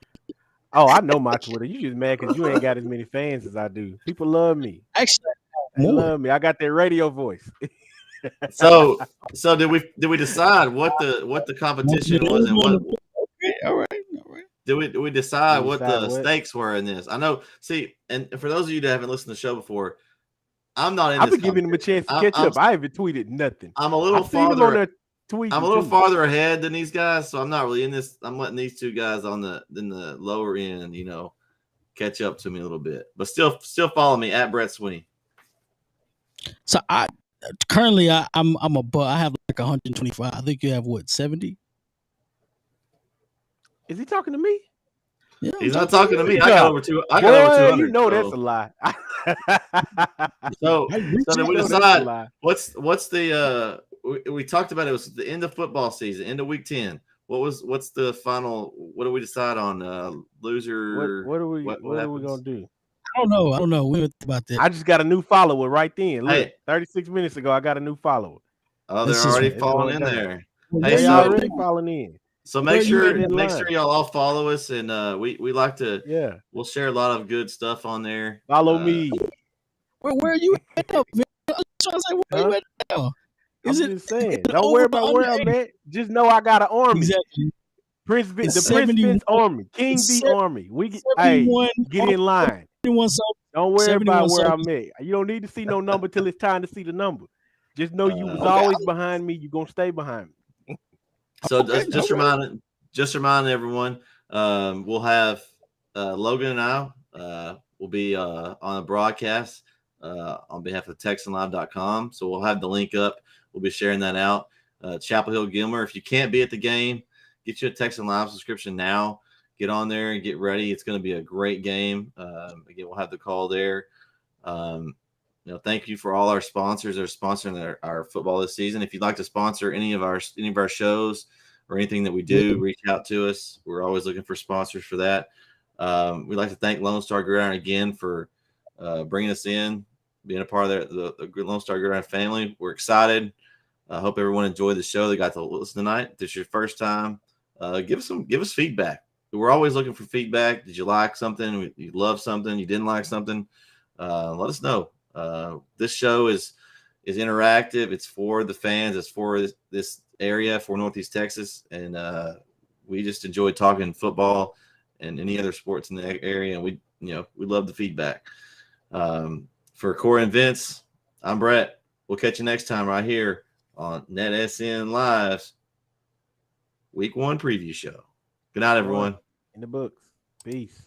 E: I know my Twitter. You just mad because you ain't got as many fans as I do. People love me.
B: Actually,
E: they love me. I got that radio voice.
A: so did we decide what the competition was and what?
B: Okay, all right.
A: Did we decide what the stakes were in this? I know. See, and for those of you that haven't listened to the show before, I'm not in.
E: I've been giving them a chance to catch up. I haven't tweeted nothing.
A: I'm a little farther. I'm a little farther ahead than these guys, so I'm not really in this. I'm letting these two guys in the lower end, catch up to me a little bit. But still follow me at Brett Swinney.
B: So currently I'm above. I have like 125. I think you have what, 70?
E: Is he talking to me?
B: Yeah,
A: he's not talking to me. I got over 200.
E: You know that's a lie.
A: So then we decide what's the we talked about it was the end of football season, end of week 10. What's the final? What do we decide on? Loser?
E: What are we gonna do?
B: I don't know. We were about that.
E: I just got a new follower right then. Look, 36 minutes ago, I got a new follower.
A: Oh, they're already falling in there.
E: Hey, so already falling in.
A: So make sure y'all all follow us, and we like to. We'll share a lot of good stuff on there.
E: Follow me.
B: Where are you at? Man? I was trying to say where you at now.
E: I'm just saying. Don't worry about where I'm at. Just know I got an army.
B: Exactly.
E: Prince Vince Army, King B Army. Get in line. Don't worry about where I'm at. You don't need to see no number till it's time to see the number. Just know you was always behind me. You're gonna stay behind me.
A: So just reminding everyone, we'll have Logan and I will be on a broadcast on behalf of TexanLive.com. So we'll have the link up we'll be sharing that out. Chapel Hill Gilmer, if you can't be at the game, get you a Texan Live subscription now. Get on there and get ready. It's going to be a great game. Again, we'll have the call there. Thank you for all our sponsors that are sponsoring our football this season. If you'd like to sponsor any of our shows or anything that we do, reach out to us. We're always looking for sponsors for that. We'd like to thank Lone Star Gridiron again for bringing us in, being a part of the Lone Star Gridiron family. We're excited. I hope everyone enjoyed the show. They got to listen tonight. If this is your first time, give us feedback. We're always looking for feedback. Did you like something? You love something? You didn't like something? Let us know. This show is interactive. It's for the fans. It's for this area, for Northeast Texas, and we just enjoy talking football and any other sports in the area. And we love the feedback. For Corey and Vince, I'm Brett. We'll catch you next time right here on NETsn Live's Week 1 preview show. Good night, everyone.
E: In the books. Peace.